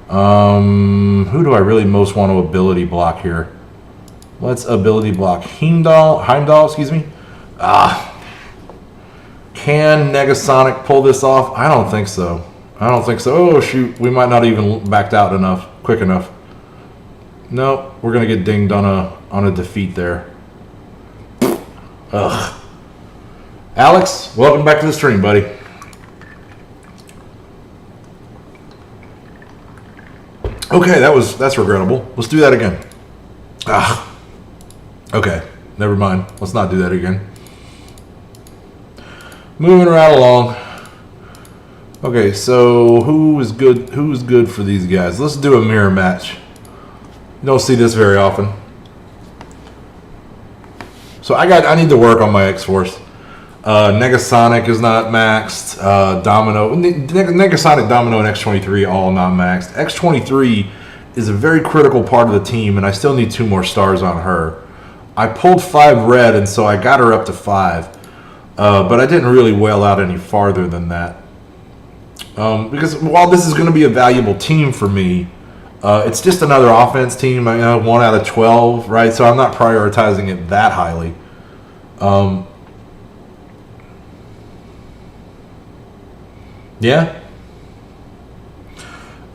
Speaker 1: Who do I really most want to ability block here? Let's ability block Heimdall, excuse me. Can Negasonic pull this off? I don't think so. Oh shoot, we might not even backed out quick enough. Nope, we're gonna get dinged on a defeat there. Ugh. Alex, welcome back to the stream, buddy. Okay, that's regrettable. Let's do that again. Okay, never mind. Let's not do that again. Moving right along. Okay, so who's good for these guys? Let's do a mirror match. You don't see this very often. So I need to work on my X-Force. Negasonic is not maxed. Domino, Negasonic, Domino, and X-23 all not maxed. X-23 is a very critical part of the team, and I still need 2 more stars on her. I pulled 5 red, and so I got her up to 5. But I didn't really wail out any farther than that. Because while this is going to be a valuable team for me, it's just another offense team. 1 out of 12, right? So I'm not prioritizing it that highly. Yeah.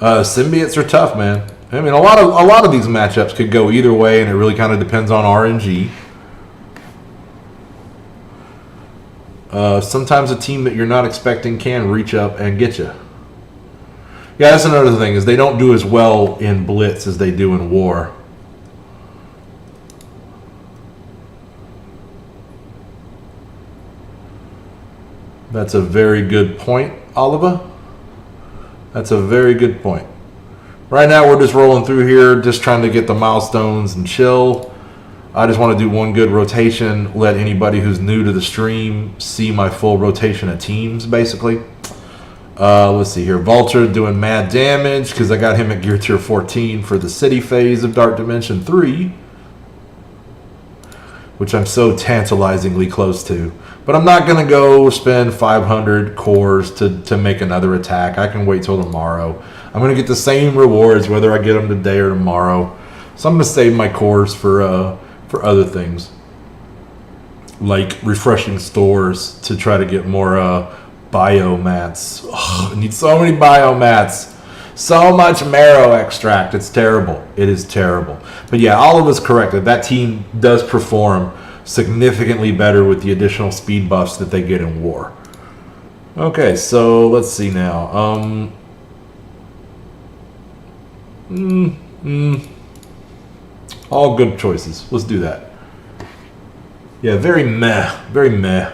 Speaker 1: Symbiotes are tough, man. I mean, a lot of these matchups could go either way, and it really kind of depends on RNG. Sometimes a team that you're not expecting can reach up and get you. Yeah, that's another thing, is they don't do as well in Blitz as they do in War. That's a very good point, Oliver. That's a very good point. Right now, we're just rolling through here, just trying to get the milestones and chill. I just want to do one good rotation, let anybody who's new to the stream see my full rotation of teams, basically. Let's see here. Vulture doing mad damage because I got him at gear tier 14 for the city phase of Dark Dimension 3, which I'm so tantalizingly close to. But I'm not going to go spend 500 cores to make another attack. I can wait till tomorrow. I'm going to get the same rewards whether I get them today or tomorrow. So I'm going to save my cores for other things, like refreshing stores to try to get more biomats. I need so many biomats. So much marrow extract. It's terrible. It is terrible. But yeah, Oliver's correct. That team does perform significantly better with the additional speed buffs that they get in War. Okay, so let's see now. All good choices. Let's do that. Yeah, very meh. Very meh.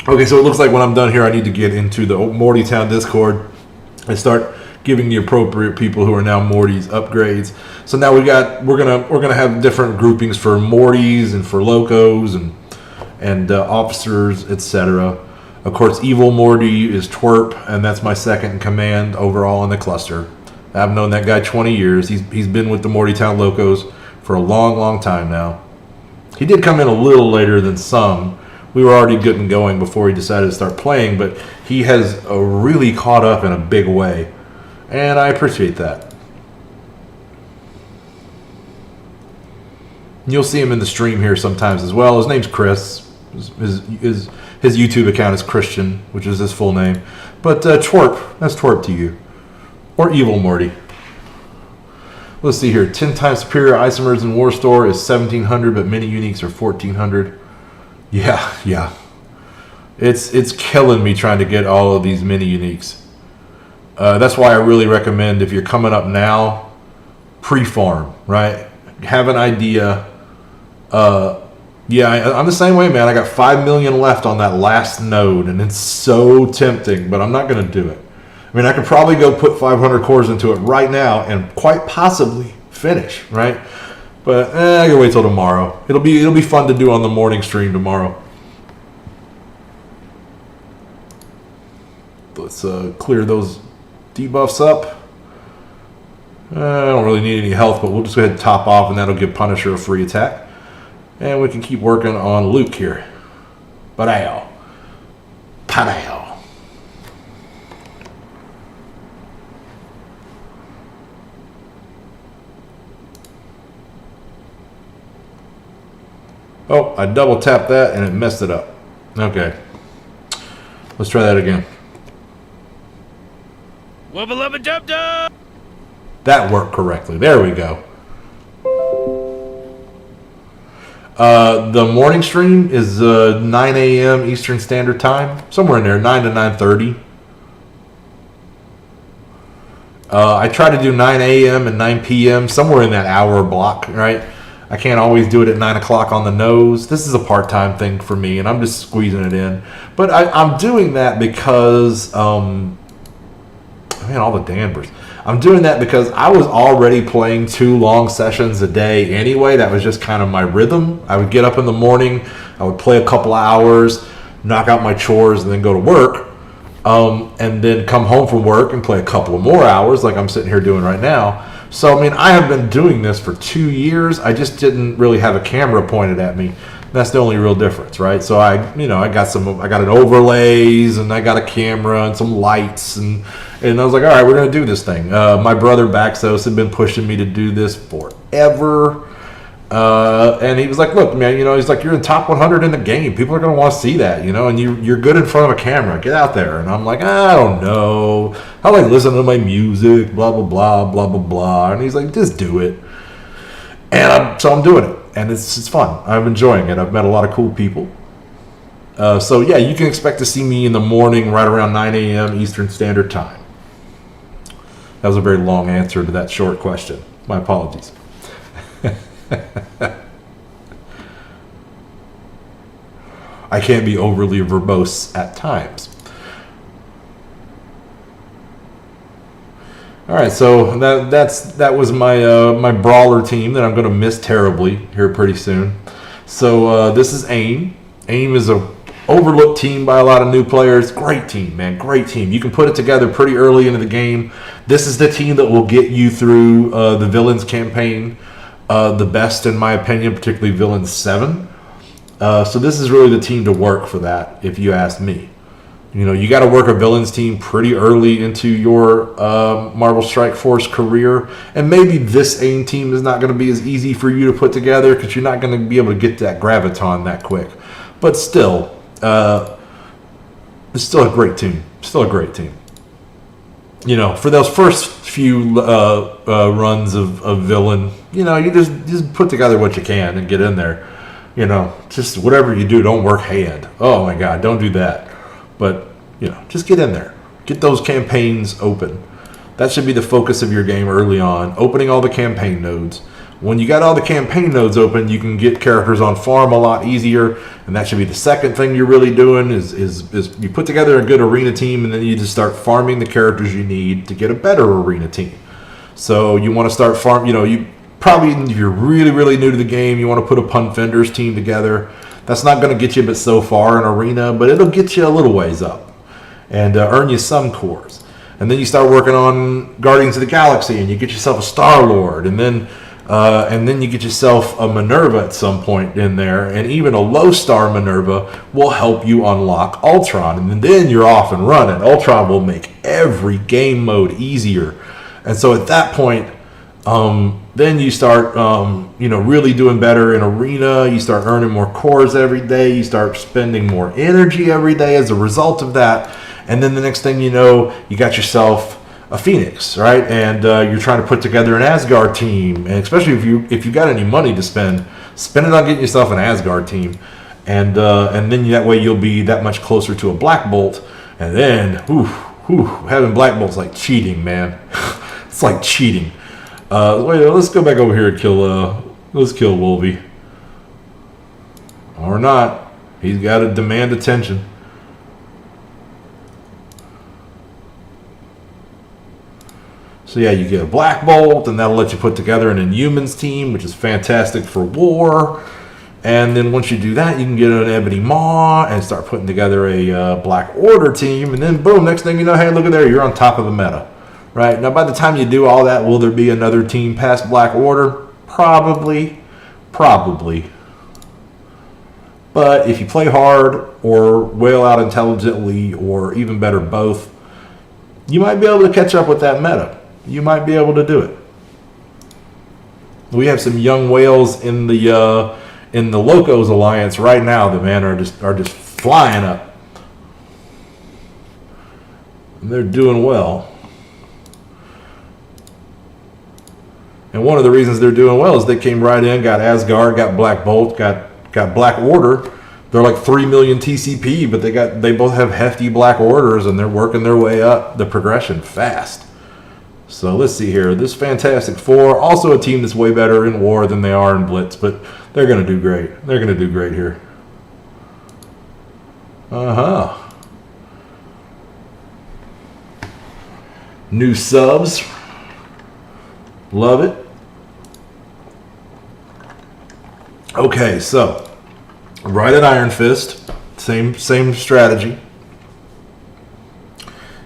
Speaker 1: Okay, so it looks like when I'm done here, I need to get into the Mortytown Discord and start giving the appropriate people who are now Mortys upgrades. So now we're gonna have different groupings for Mortys and for Locos and officers, etc. Of course, Evil Morty is Twerp, and that's my second in command overall in the cluster. I've known that guy 20 years. He's been with the Mortytown Locos for a long time now. He did come in a little later than some. We were already good and going before he decided to start playing, but he has really caught up in a big way, and I appreciate that. You'll see him in the stream here sometimes as well. His name's Chris. His YouTube account is Christian, which is his full name. But Twerp, that's Twerp to you. Or Evil Morty. Let's see here. 10 times superior isomers in War Store is 1,700, but mini uniques are 1,400. Yeah. It's killing me trying to get all of these mini uniques. That's why I really recommend, if you're coming up now, pre-farm, right? Have an idea. Yeah, I'm the same way, man. I got 5 million left on that last node, and it's so tempting, but I'm not going to do it. I mean, I could probably go put 500 cores into it right now and quite possibly finish, right? But I can wait till tomorrow. It'll be fun to do on the morning stream tomorrow. Let's clear those debuffs up. I don't really need any health, but we'll just go ahead and top off, and that'll give Punisher a free attack. And we can keep working on Luke here. Pow. Oh, I double tapped that and it messed it up. Okay. Let's try that again.
Speaker 3: Wubba lubba dub dub!
Speaker 1: That worked correctly. There we go. The morning stream is 9 a.m. Eastern Standard Time. Somewhere in there, 9 to 9:30. I try to do 9 a.m. and 9 p.m. somewhere in that hour block, right? I can't always do it at 9 o'clock on the nose. This is a part-time thing for me, and I'm just squeezing it in. But I'm doing that because, man, all the Danvers. I'm doing that because I was already playing 2 long sessions a day anyway. That was just kind of my rhythm. I would get up in the morning, I would play a couple of hours, knock out my chores, and then go to work. And then come home from work and play a couple of more hours like I'm sitting here doing right now. So, I mean, I have been doing this for 2 years. I just didn't really have a camera pointed at me. That's the only real difference, right? So I got an overlays, and I got a camera and some lights, and I was like, all right, we're gonna do this thing. My brother Baxos had been pushing me to do this forever, And he was like, look, man, he's like, you're in top 100 in the game. People are going to want to see that, and you're good in front of a camera. Get out there. And I'm like, I don't know. I like listening to my music, blah, blah, blah, blah, blah, blah. And he's like, just do it. And so I'm doing it. And it's fun. I'm enjoying it. I've met a lot of cool people. So, yeah, you can expect to see me in the morning right around 9 a.m. Eastern Standard Time. That was a very long answer to that short question. My apologies. I can be overly verbose at times. All right, so that was my my brawler team that I'm going to miss terribly here pretty soon. So this is AIM. AIM is a overlooked team by a lot of new players. Great team, man. Great team. You can put it together pretty early into the game. This is the team that will get you through the Villains campaign the best, in my opinion, particularly Villains 7. So this is really the team to work for that, if you ask me. You got to work a Villains team pretty early into your Marvel Strike Force career. And maybe this AIM team is not going to be as easy for you to put together because you're not going to be able to get that graviton that quick. But still, it's still a great team. Still a great team. For those first few runs of Villain, you just put together what you can and get in there. Just whatever you do, don't work hand. Oh my God, don't do that. But, just get in there. Get those campaigns open. That should be the focus of your game early on, opening all the campaign nodes. When you got all the campaign nodes open, you can get characters on farm a lot easier, and that should be the second thing you're really doing is you put together a good arena team, and then you just start farming the characters you need to get a better arena team. So you want to start you probably, if you're really, really new to the game, you want to put a Pun Fenders team together. That's not going to get you but so far in arena, but it'll get you a little ways up and earn you some cores. And then you start working on Guardians of the Galaxy, and you get yourself a Star-Lord, and then you get yourself a Minerva at some point in there, and even a low-star Minerva will help you unlock Ultron, and then you're off and running. Ultron will make every game mode easier. And so at that point, then you start, really doing better in arena. You start earning more cores every day. You start spending more energy every day as a result of that. And then the next thing you know, you got yourself a Phoenix, right? And you're trying to put together an Asgard team. And especially if you got any money to spend it on getting yourself an Asgard team. And then that way you'll be that much closer to a Black Bolt. And then, having Black Bolt's like cheating, man. It's like cheating. Wait, let's go back over here and let's kill Wolvie. Or not. He's got to demand attention. So yeah, you get a Black Bolt, and that'll let you put together an Inhumans team, which is fantastic for war. And then once you do that, you can get an Ebony Maw and start putting together a Black Order team. And then boom, next thing you know, hey, look at there, you're on top of the meta. Right? Now, by the time you do all that, will there be another team past Black Order? Probably. But if you play hard or whale out intelligently or even better, both, you might be able to catch up with that meta. You might be able to do it. We have some young whales in the Locos Alliance right now that, man, are just flying up. And they're doing well. And one of the reasons they're doing well is they came right in, got Asgard, got Black Bolt, got Black Order. They're like 3 million TCP, but they both have hefty Black Orders, and they're working their way up the progression fast. So let's see here. This Fantastic Four, also a team that's way better in war than they are in Blitz, but they're going to do great. They're going to do great here. New subs. Love it. Okay, so right at Iron Fist, same strategy.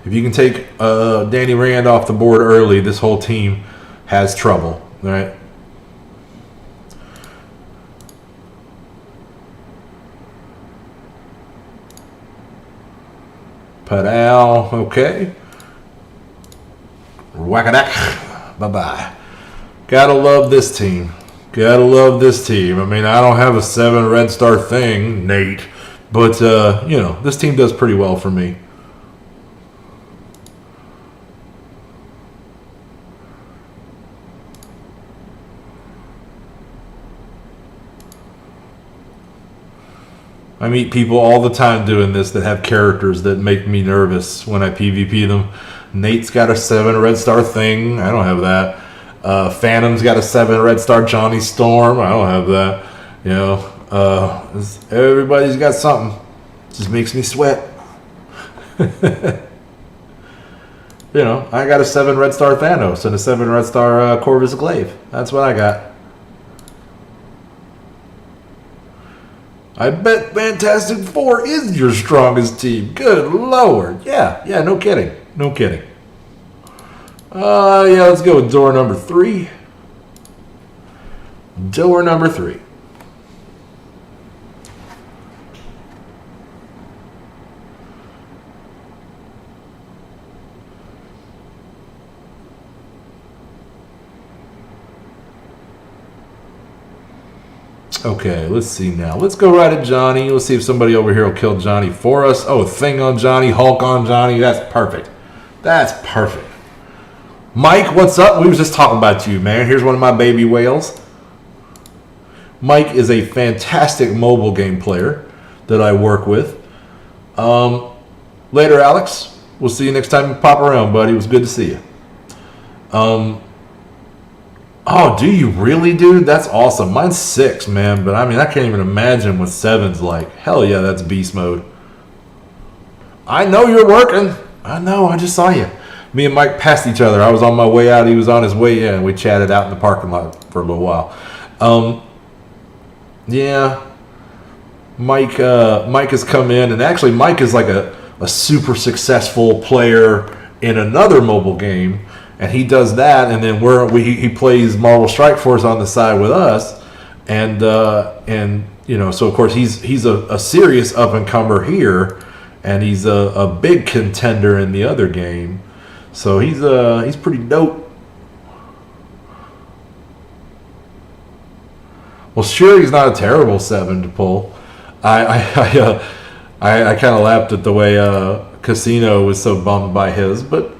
Speaker 1: If you can take Danny Rand off the board early, this whole team has trouble, right? Padal, okay. Whack-a-dack. Bye-bye. Gotta love this team. Gotta love this team. I mean, I don't have a 7 red star thing, Nate, but you know, this team does pretty well for me. I meet people all the time doing this that have characters that make me nervous when I PvP them. Nate's got a 7 red star thing. I don't have that. Phantom's got a 7 red star Johnny Storm. I don't have that. You know, everybody's got something. Just makes me sweat. You know, I got a 7 red star Thanos and a 7 red star Corvus Glaive. That's what I got. I bet Fantastic Four is your strongest team. Good Lord. Yeah, no kidding. No kidding. Yeah, let's go with door number 3. Door number 3. Okay, let's see now. Let's go right at Johnny. Let's see if somebody over here will kill Johnny for us. Oh, thing on Johnny, Hulk on Johnny. That's perfect. That's perfect. Mike, what's up? We was just talking about you, man. Here's one of my baby whales. Mike is a fantastic mobile game player that I work with. Later, Alex. We'll see you next time you pop around, buddy. It was good to see you. Oh, do you really, dude? That's awesome. Mine's 6, man. But, I mean, I can't even imagine what 7's like. Hell yeah, that's beast mode. I know you're working. I know. I just saw you. Me and Mike passed each other. I was on my way out. He was on his way in. We chatted out in the parking lot for a little while. Yeah. Mike has come in. And actually, Mike is like a super successful player in another mobile game. And he does that, and then he plays Marvel Strike Force on the side with us, and you know, so of course he's a serious up and comer here, and he's a big contender in the other game, so he's pretty dope. Well, sure, he's not a terrible 7 to pull. I kind of laughed at the way Casino was so bummed by his, but.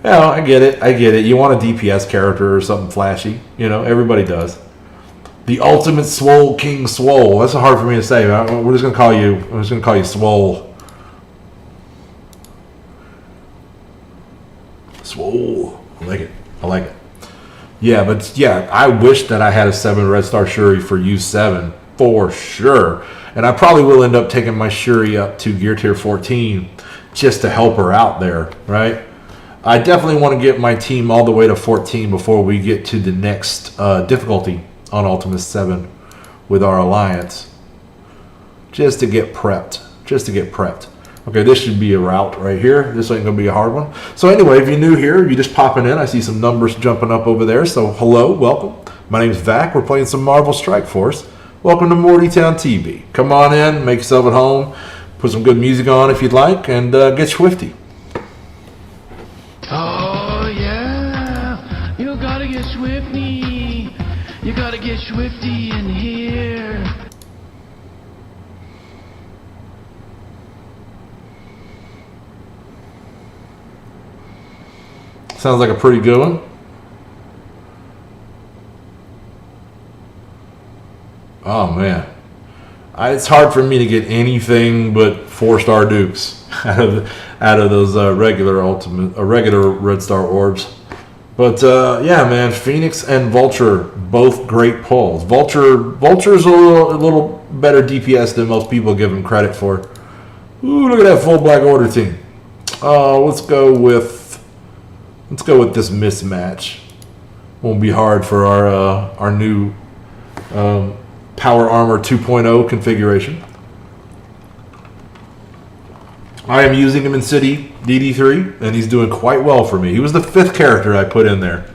Speaker 1: Yeah, I get it. You want a DPS character or something flashy. You know, everybody does. The ultimate Swole King Swole. That's hard for me to say. I'm just gonna call you Swole. Swole. I like it. Yeah, but yeah, I wish that I had a 7 red star Shuri for U7 for sure. And I probably will end up taking my Shuri up to gear tier 14 just to help her out there, right? I definitely want to get my team all the way to 14 before we get to the next difficulty on Ultimate 7 with our alliance. Just to get prepped. Okay, this should be a route right here. This ain't going to be a hard one. So anyway, if you're new here, you're just popping in. I see some numbers jumping up over there. So hello, welcome. My name is Vac. We're playing some Marvel Strike Force. Welcome to Mortytown TV. Come on in, make yourself at home. Put some good music on if you'd like, and get swifty.
Speaker 3: Oh yeah, you gotta get swifty. You gotta get swifty in here.
Speaker 1: Sounds like a pretty good one. Oh man, it's hard for me to get anything but 4-star dukes out of those regular red star orbs. But yeah, man, Phoenix and Vulture, both great pulls. Vulture's a little better DPS than most people give him credit for. Ooh, look at that full Black Order team. Let's go with this mismatch. Won't be hard for our new Power Armor 2.0 configuration. I am using him in City DD3, and he's doing quite well for me. He was the 5th character I put in there.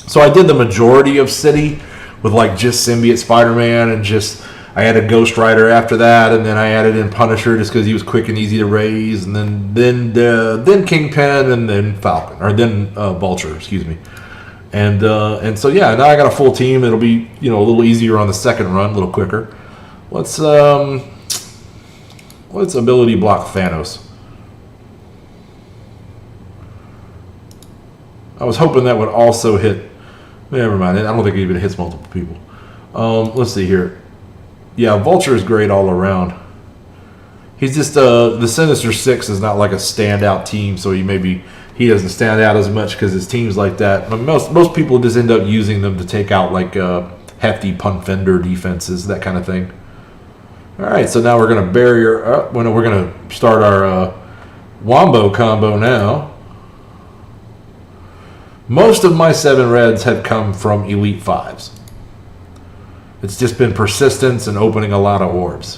Speaker 1: So I did the majority of City with like just Symbiote Spider-Man, and I had a Ghost Rider after that, and then I added in Punisher just because he was quick and easy to raise, and then Kingpin, and then Falcon, or then Vulture, excuse me. And so yeah, now I got a full team. It'll be, you know, a little easier on the second run, a little quicker. Let's ability block Thanos. I was hoping that would also hit. Never mind. I don't think it even hits multiple people. Let's see here. Yeah, Vulture is great all around. He's just the Sinister Six is not like a standout team, so he doesn't stand out as much because his team's like that. But most people just end up using them to take out like hefty pun fender defenses, that kind of thing. All right, so now we're gonna barrier. We're gonna start our wombo combo now. Most of my 7 reds have come from Elite 5s. It's just been persistence and opening a lot of orbs.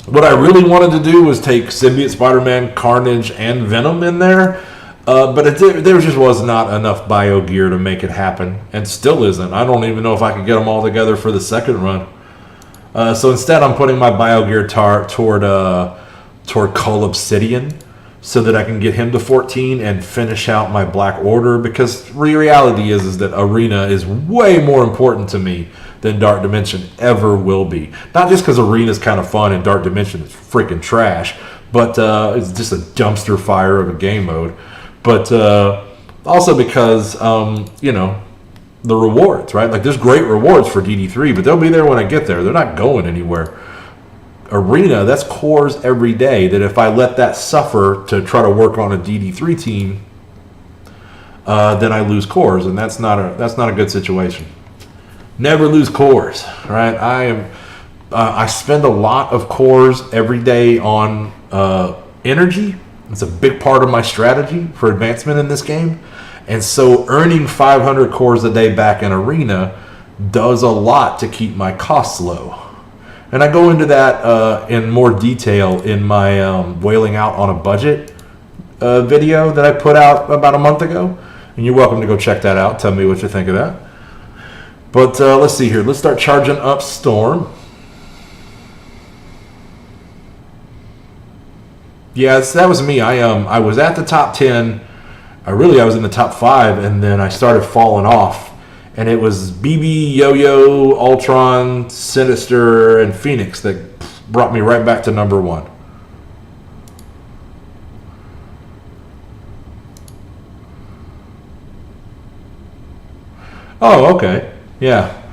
Speaker 1: What I really wanted to do was take Symbiote, Spider-Man, Carnage, and Venom in there. But there just was not enough bio gear to make it happen. And still isn't. I don't even know if I could get them all together for the second run. So instead I'm putting my bio gear toward Cull Obsidian, so that I can get him to 14 and finish out my Black Order, because the reality is that Arena is way more important to me than Dark Dimension ever will be. Not just because Arena is kind of fun and Dark Dimension is freaking trash, but it's just a dumpster fire of a game mode. But also because, you know, the rewards, right? Like, there's great rewards for DD3, but they'll be there when I get there. They're not going anywhere. Arena, that's cores every day, that if I let that suffer to try to work on a DD3 team, then I lose cores, and that's not a good situation. Never lose cores, right? I spend a lot of cores every day on energy. It's a big part of my strategy for advancement in this game, and so earning 500 cores a day back in Arena does a lot to keep my costs low. And I go into that in more detail in my Wailing Out on a Budget video that I put out about a month ago. And you're welcome to go check that out. Tell me what you think of that. But let's see here. Let's start charging up Storm. Yeah, that was me. I was at the top 10. I was in the top 5, and then I started falling off. And it was BB, Yo-Yo, Ultron, Sinister, and Phoenix that brought me right back to number 1. Oh, okay. Yeah.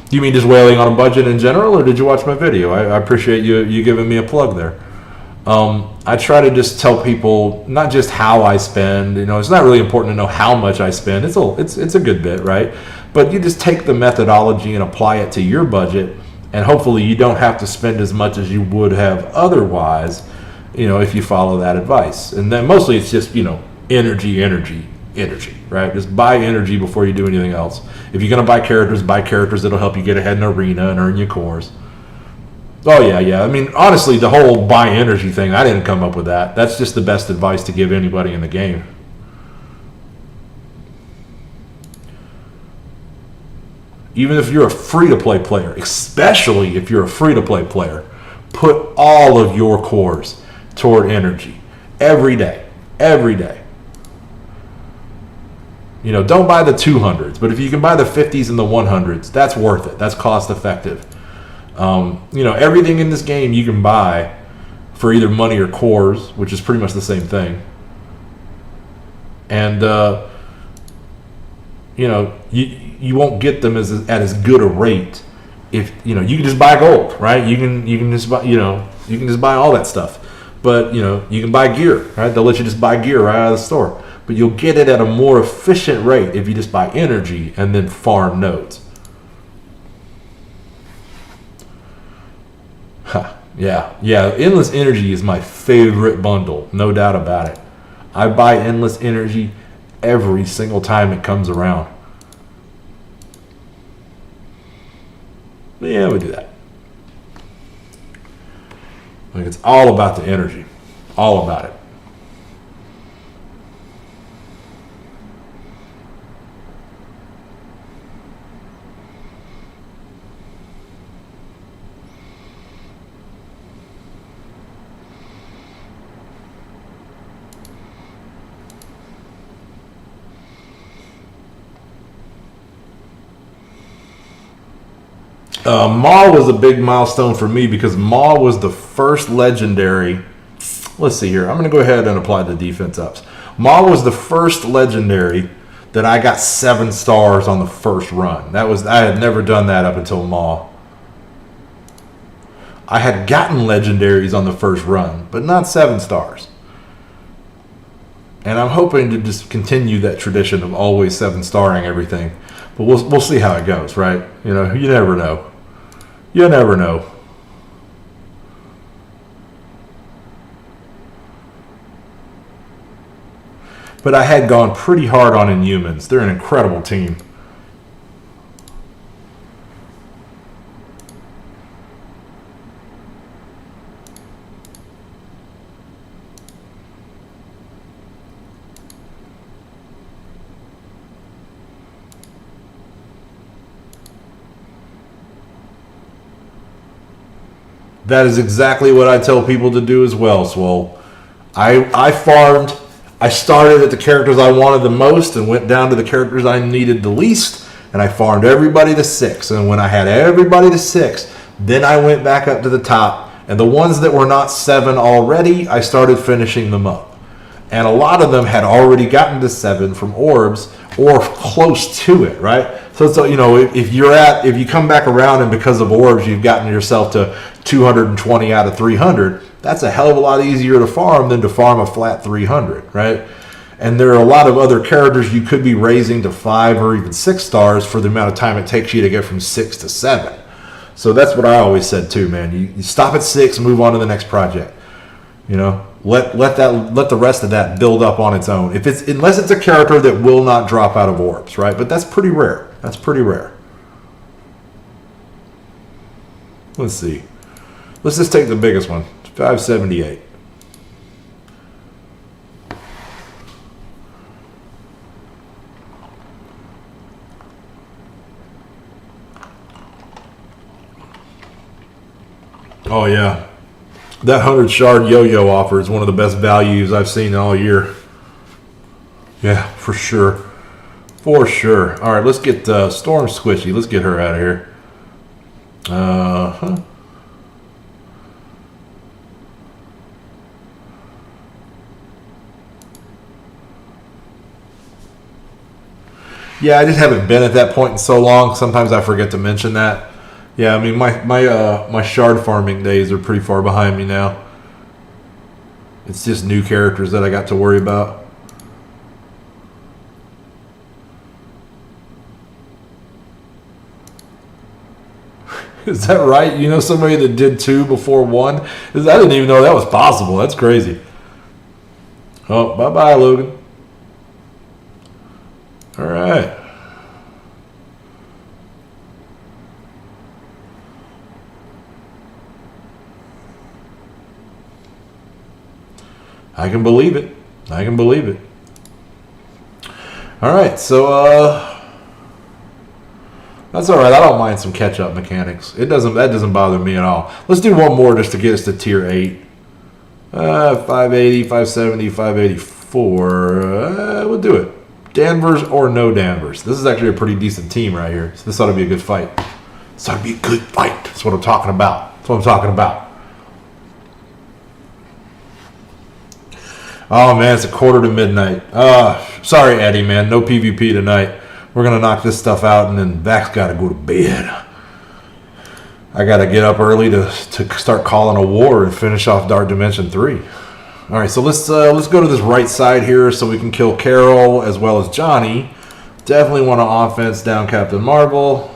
Speaker 1: Do you mean just Wailing on a Budget in general, or did you watch my video? I appreciate you giving me a plug there. I try to just tell people not just how I spend. You know, it's not really important to know how much I spend. It's a good bit, right? But you just take the methodology and apply it to your budget, and hopefully you don't have to spend as much as you would have otherwise, you know, if you follow that advice. And then mostly it's just, you know, energy, right? Just buy energy before you do anything else. If you're going to buy characters that'll help you get ahead in Arena and earn your cores. Oh, yeah. I mean, honestly, the whole buy energy thing, I didn't come up with that. That's just the best advice to give anybody in the game. Even if you're a free-to-play player, especially if you're a free-to-play player, put all of your cores toward energy every day. You know, don't buy the 200s, but if you can buy the 50s and the 100s, that's worth it. That's cost-effective. You know, everything in this game you can buy for either money or cores, which is pretty much the same thing. And, you know, you won't get them at as good a rate if, you know, you can just buy gold, right? You can just buy, you know, you can just buy all that stuff. But, you know, you can buy gear, right? They'll let you just buy gear right out of the store. But you'll get it at a more efficient rate if you just buy energy and then farm nodes. Yeah. Endless Energy is my favorite bundle, no doubt about it. I buy Endless Energy every single time it comes around. Yeah, we do that. Like, it's all about the energy. All about it. Maul was a big milestone for me because Maul was the first legendary. Let's see here. I'm going to go ahead and apply the defense ups. Maul was the first legendary that I got 7 stars on the first run. I had never done that up until Maul. I had gotten legendaries on the first run, but not 7 stars. And I'm hoping to just continue that tradition of always 7-starring everything. But we'll see how it goes, right? You know, you never know. You never know. But I had gone pretty hard on Inhumans. They're an incredible team. That is exactly what I tell people to do as well, Swole. I farmed. I started at the characters I wanted the most and went down to the characters I needed the least, and I farmed everybody to 6. And when I had everybody to 6, then I went back up to the top. And the ones that were not 7 already, I started finishing them up. And a lot of them had already gotten to 7 from orbs or close to it, right? So you know, if you come back around and because of orbs you've gotten yourself to 220 out of 300, that's a hell of a lot easier to farm than to farm a flat 300, right? And there are a lot of other characters you could be raising to 5 or even 6 stars for the amount of time it takes you to get from 6 to 7. So that's what I always said too, man. You stop at 6 and move on to the next project. You know, let the rest of that build up on its own. Unless it's a character that will not drop out of orbs, right? But that's pretty rare. That's pretty rare. Let's see. Let's just take the biggest one. 578. Oh yeah. That 100 shard yo-yo offer is one of the best values I've seen all year. Yeah, for sure. For sure. All right, let's get Storm Squishy. Let's get her out of here. Yeah, I just haven't been at that point in so long. Sometimes I forget to mention that. Yeah, I mean my shard farming days are pretty far behind me now. It's just new characters that I got to worry about. Is that right? You know somebody that did 2 before 1? I didn't even know that was possible. That's crazy. Oh, bye-bye, Logan. All right. I can believe it. I can believe it. All right, so that's all right. I don't mind some catch-up mechanics. That doesn't bother me at all. Let's do one more just to get us to tier 8. 580, 570, 584. We'll do it. Danvers or no Danvers. This is actually a pretty decent team right here. So this ought to be a good fight. This ought to be a good fight. That's what I'm talking about. That's what I'm talking about. Oh, man, it's a quarter to midnight. Sorry, Eddie, man. No PvP tonight. We're going to knock this stuff out, and then Vac's got to go to bed. I got to get up early to start calling a war and finish off Dark Dimension 3. All right, so let's go to this right side here so we can kill Carol as well as Johnny. Definitely want to offense down Captain Marvel.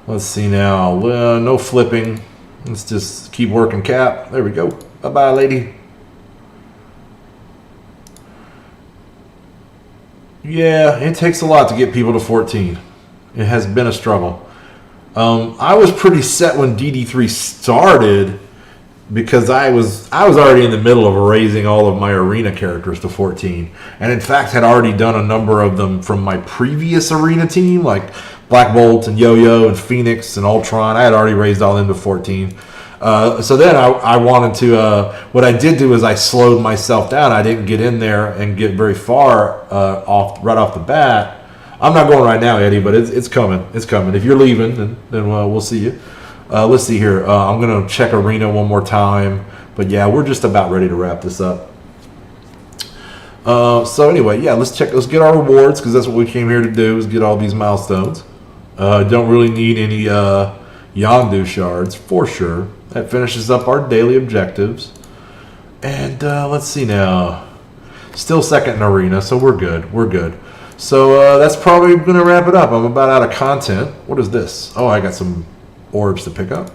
Speaker 1: Let's see now. No flipping. Let's just keep working Cap. There we go. Bye-bye, lady. Yeah, it takes a lot to get people to 14. It has been a struggle. I was pretty set when DD3 started because I was already in the middle of erasing all of my arena characters to 14, and in fact had already done a number of them from my previous arena team, like Black Bolt and Yo-Yo and Phoenix and Ultron. I had already raised all into 14. So then I wanted to, what I did do is I slowed myself down. I didn't get in there and get very far right off the bat. I'm not going right now, Eddie, but it's coming. It's coming. If you're leaving, then we'll see you. Let's see here. I'm gonna check arena one more time, but yeah, we're just about ready to wrap this up. So anyway, yeah, let's get our rewards, because that's what we came here to do, is get all these milestones. Don't really need any Yondu shards for sure. That finishes up our daily objectives. And let's see now. Still second in arena, so we're good. We're good. So that's probably going to wrap it up. I'm about out of content. What is this? Oh, I got some orbs to pick up.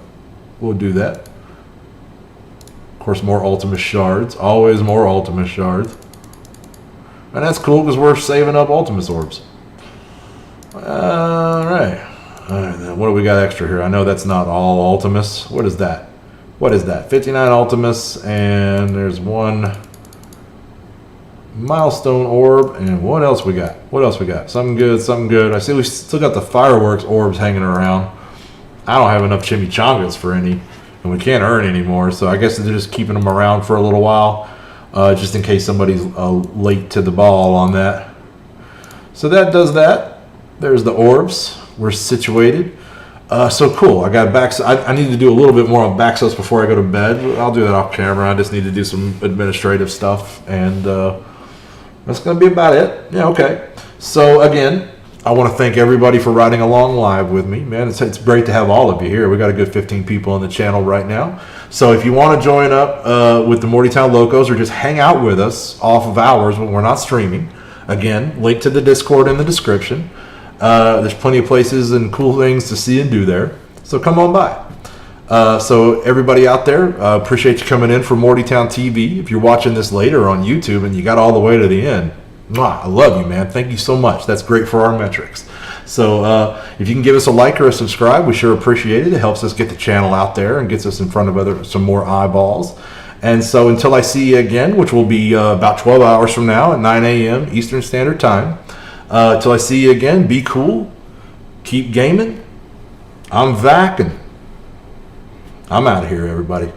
Speaker 1: We'll do that. Of course, more Ultimus shards. Always more Ultimus shards. And that's cool because we're saving up Ultimus orbs. Alright. Alright, then what do we got extra here? I know that's not all Ultimus. What is that? What is that? 59 Ultimus, and there's one milestone orb, and what else we got? What else we got? Something good, something good. I see we still got the fireworks orbs hanging around. I don't have enough chimichangas for any, and we can't earn anymore, so I guess they're just keeping them around for a little while, just in case somebody's late to the ball on that. So that does that. There's the orbs. We're situated. So cool. I got back. I need to do a little bit more on backslash before I go to bed. I'll do that off camera. I just need to do some administrative stuff, and that's going to be about it. Yeah, okay. So again, I want to thank everybody for riding along live with me. Man, it's great to have all of you here. We got a good 15 people on the channel right now. So if you want to join up with the Mortytown Locos, or just hang out with us off of hours when we're not streaming, again, link to the Discord in the description. There's plenty of places and cool things to see and do there. So come on by. So everybody out there, appreciate you coming in for Mortytown TV. If you're watching this later on YouTube and you got all the way to the end, I love you, man. Thank you so much. That's great for our metrics. So if you can give us a like or a subscribe, we sure appreciate it. It helps us get the channel out there and gets us in front of some more eyeballs. And so until I see you again, which will be about 12 hours from now at 9 a.m. Eastern Standard Time, till I see you again, be cool, keep gaming. I'm Vac, and I'm out of here, everybody.